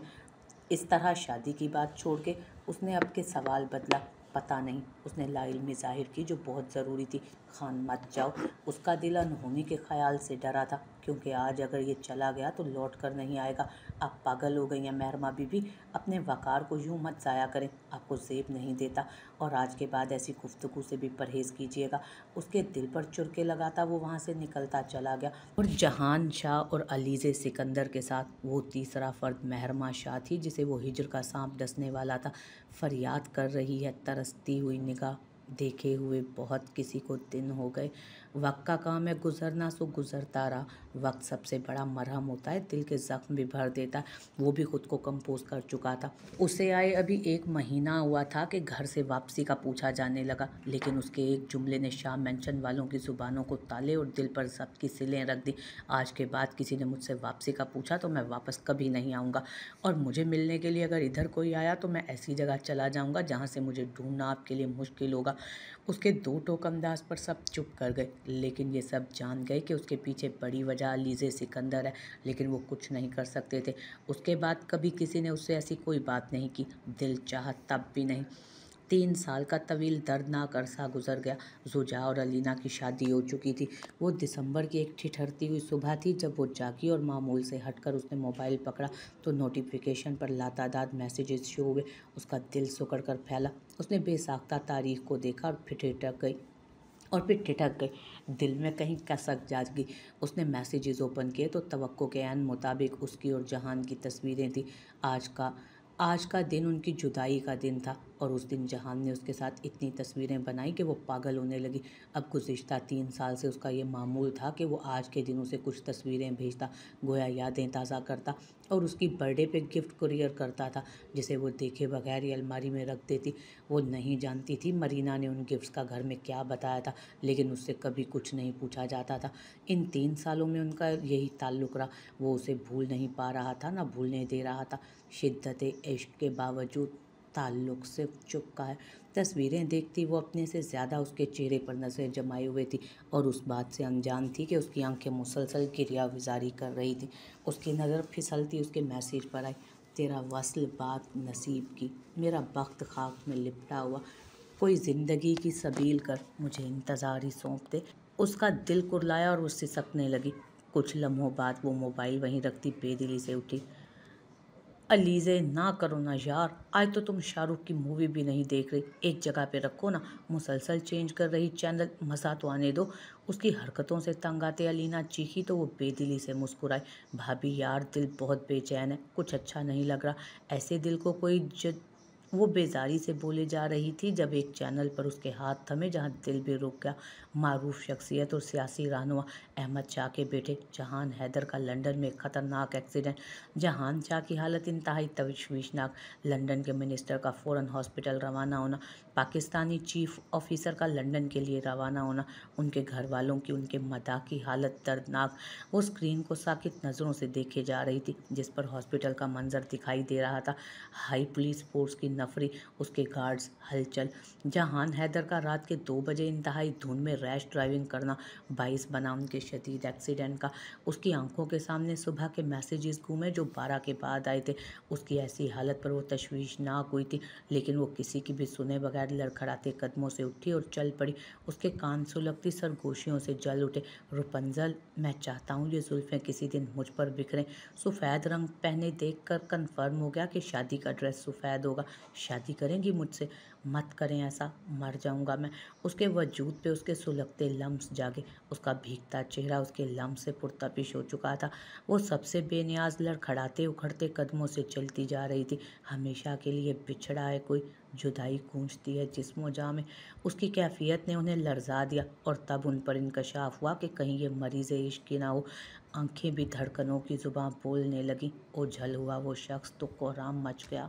इस तरह शादी की बात छोड़ के उसने अब के सवाल बदला। पता नहीं, उसने लाइल्मी ज़ाहिर की, जो बहुत ज़रूरी थी। खान मत जाओ। उसका दिल अनहोनी के ख्याल से डरा था, क्योंकि आज अगर ये चला गया तो लौट कर नहीं आएगा। आप पागल हो गई हैं मेहरमा बीबी, अपने वक़ार को यूँ मत ज़ाया करें, आपको ज़ेब नहीं देता। और आज के बाद ऐसी गुफ्तगू से भी परहेज़ कीजिएगा। उसके दिल पर चुरके लगाता वो वहाँ से निकलता चला गया। और जहान शाह और अलीज़े सिकंदर के साथ वो तीसरा फ़र्द मेहरमा शाह थी, जिसे वो हिजर का सांप डसने वाला था। फरियाद कर रही है तरसती हुई निगाह, देखे हुए बहुत किसी को दिन हो गए। वक्त का काम है गुजरना, सो गुजरता रहा। वक्त सबसे बड़ा मरहम होता है, दिल के ज़ख्म भी भर देता है। वो भी खुद को कंपोज कर चुका था। उसे आए अभी 1 महीना हुआ था कि घर से वापसी का पूछा जाने लगा, लेकिन उसके एक जुमले ने शाह मेंशन वालों की ज़ुबानों को ताले और दिल पर ज़ब्त की सिलें रख दी। आज के बाद किसी ने मुझसे वापसी का पूछा तो मैं वापस कभी नहीं आऊँगा, और मुझे मिलने के लिए अगर इधर कोई आया तो मैं ऐसी जगह चला जाऊँगा जहाँ से मुझे ढूंढना आपके लिए मुश्किल होगा। उसके 2 टोक अंदाज पर सब चुप कर गए, लेकिन ये सब जान गए कि उसके पीछे बड़ी वजह अलीज़े सिकंदर है, लेकिन वो कुछ नहीं कर सकते थे। उसके बाद कभी किसी ने उससे ऐसी कोई बात नहीं की, दिल चाहा तब भी नहीं। 3 साल का तवील दर्दनाक अरसा गुजर गया। ज़ुजा और अलीना की शादी हो चुकी थी। वो दिसंबर की एक ठिठुरती हुई सुबह थी जब वो जागी और मामूल से हटकर उसने मोबाइल पकड़ा तो नोटिफिकेशन पर लातादाद मैसेजेस शो हुए। उसका दिल सिकुड़ कर फैला। उसने बेसाख्ता तारीख को देखा और फिर ठिठक गई। दिल में कहीं कसक जागी। उसने मैसेजेस ओपन किए तो तवक्को के ऐन मुताबिक उसकी और जहान की तस्वीरें थी। आज का दिन उनकी जुदाई का दिन था, और उस दिन जहान ने उसके साथ इतनी तस्वीरें बनाई कि वो पागल होने लगी। अब गुज़िश्ता 3 साल से उसका ये मामूल था कि वो आज के दिन उसे कुछ तस्वीरें भेजता, गोया यादें ताज़ा करता, और उसकी बर्थडे पे गिफ्ट कुरियर करता था, जिसे वो देखे बगैर ही अलमारी में रख देती। वो नहीं जानती थी मरीना ने उन गिफ्ट्स का घर में क्या बताया था, लेकिन उससे कभी कुछ नहीं पूछा जाता था। इन 3 सालों में उनका यही ताल्लुक़ रहा। वो उसे भूल नहीं पा रहा था, ना भूलने दे रहा था। शिद्दत इश्क के बावजूद ताल्लुक़ सिर्फ चुपका है। तस्वीरें देखती वो अपने से ज़्यादा उसके चेहरे पर नज़रें जमाए हुए थी, और उस बात से अनजान थी कि उसकी आंखें मुसलसल गिरियावज़ारी कर रही थी। उसकी नज़र फिसलती उसके मैसेज पर आई, तेरा वस्ल बात नसीब की, मेरा बख्त खाक में लिपटा हुआ, कोई ज़िंदगी की सबील कर, मुझे इंतज़ार ही सौंप दे। उसका दिल कुरलाया और वो सिसकने लगी। कुछ लम्हों बाद वो मोबाइल वहीं रखती बेदिली से उठी। अलीज़े ना करो ना यार, आज तो तुम शाहरुख की मूवी भी नहीं देख रही, एक जगह पे रखो ना। मुसलसल चेंज कर रही चैनल, मज़ा तो आने दो। उसकी हरकतों से तंग आते अलीना चीखी तो वो बेदिली से मुस्कुराई। भाभी यार, दिल बहुत बेचैन है, कुछ अच्छा नहीं लग रहा। ऐसे दिल को कोई वो बेजारी से बोले जा रही थी जब एक चैनल पर उसके हाथ थमे जहां दिल भी रुक गया। मारूफ शख्सियत और सियासी रहनुमा अहमद शाह के बेटे जहान हैदर का लंदन में खतरनाक एक्सीडेंट। जहान शाह की हालत इंतहाई तशवीशनाक। लंदन के मिनिस्टर का फ़ौरन हॉस्पिटल रवाना होना। पाकिस्तानी चीफ ऑफिसर का लंदन के लिए रवाना होना। उनके घर वालों की, उनके मदा की हालत दर्दनाक। वो स्क्रीन को साकित नज़रों से देखे जा रही थी जिस पर हॉस्पिटल का मंजर दिखाई दे रहा था। हाई पुलिस फोर्स की नफरी, उसके गार्ड्स, हलचल। जहान हैदर का रात के 2 बजे इंतहाई धुंध में रैश ड्राइविंग करना बाइस बना उनके शदीद एक्सीडेंट का। उसकी आंखों के सामने सुबह के मैसेजेस घूमे जो 12 के बाद आए थे। उसकी ऐसी हालत पर वो तशवीशनाक हुई थी, लेकिन वो किसी की भी सुने बगैर लड़खड़ाते कदमों से उठी और चल पड़ी। उसके कान सुलगती सरगोशियों से जल उठे। रुपंजल, मैं चाहता हूँ ये जुल्फ़ें किसी दिन मुझ पर बिखरें। सफ़ेद रंग पहने देखकर कन्फर्म हो गया कि शादी का ड्रेस सफ़ेद होगा। शादी करेंगी मुझसे? मत करें ऐसा, मर जाऊंगा मैं। उसके वजूद पे उसके सुलगते लम्स जागे। उसका भीगता चेहरा उसके लम्स से पुरतपिश हो चुका था। वो सबसे बेनियाज लड़खड़ाते उखड़ते कदमों से चलती जा रही थी। हमेशा के लिए बिछड़ा है कोई, जुदाई गूंजती है जिस्मो जाँ में। उसकी कैफियत ने उन्हें लर्जा दिया और तब उन पर इंकशाफ हुआ कि कहीं ये मरीज़ इश्क ही ना हो। आंखें भी धड़कनों की जुबां बोलने लगी। ओझल हुआ वो शख्स तो कोहराम मच गया।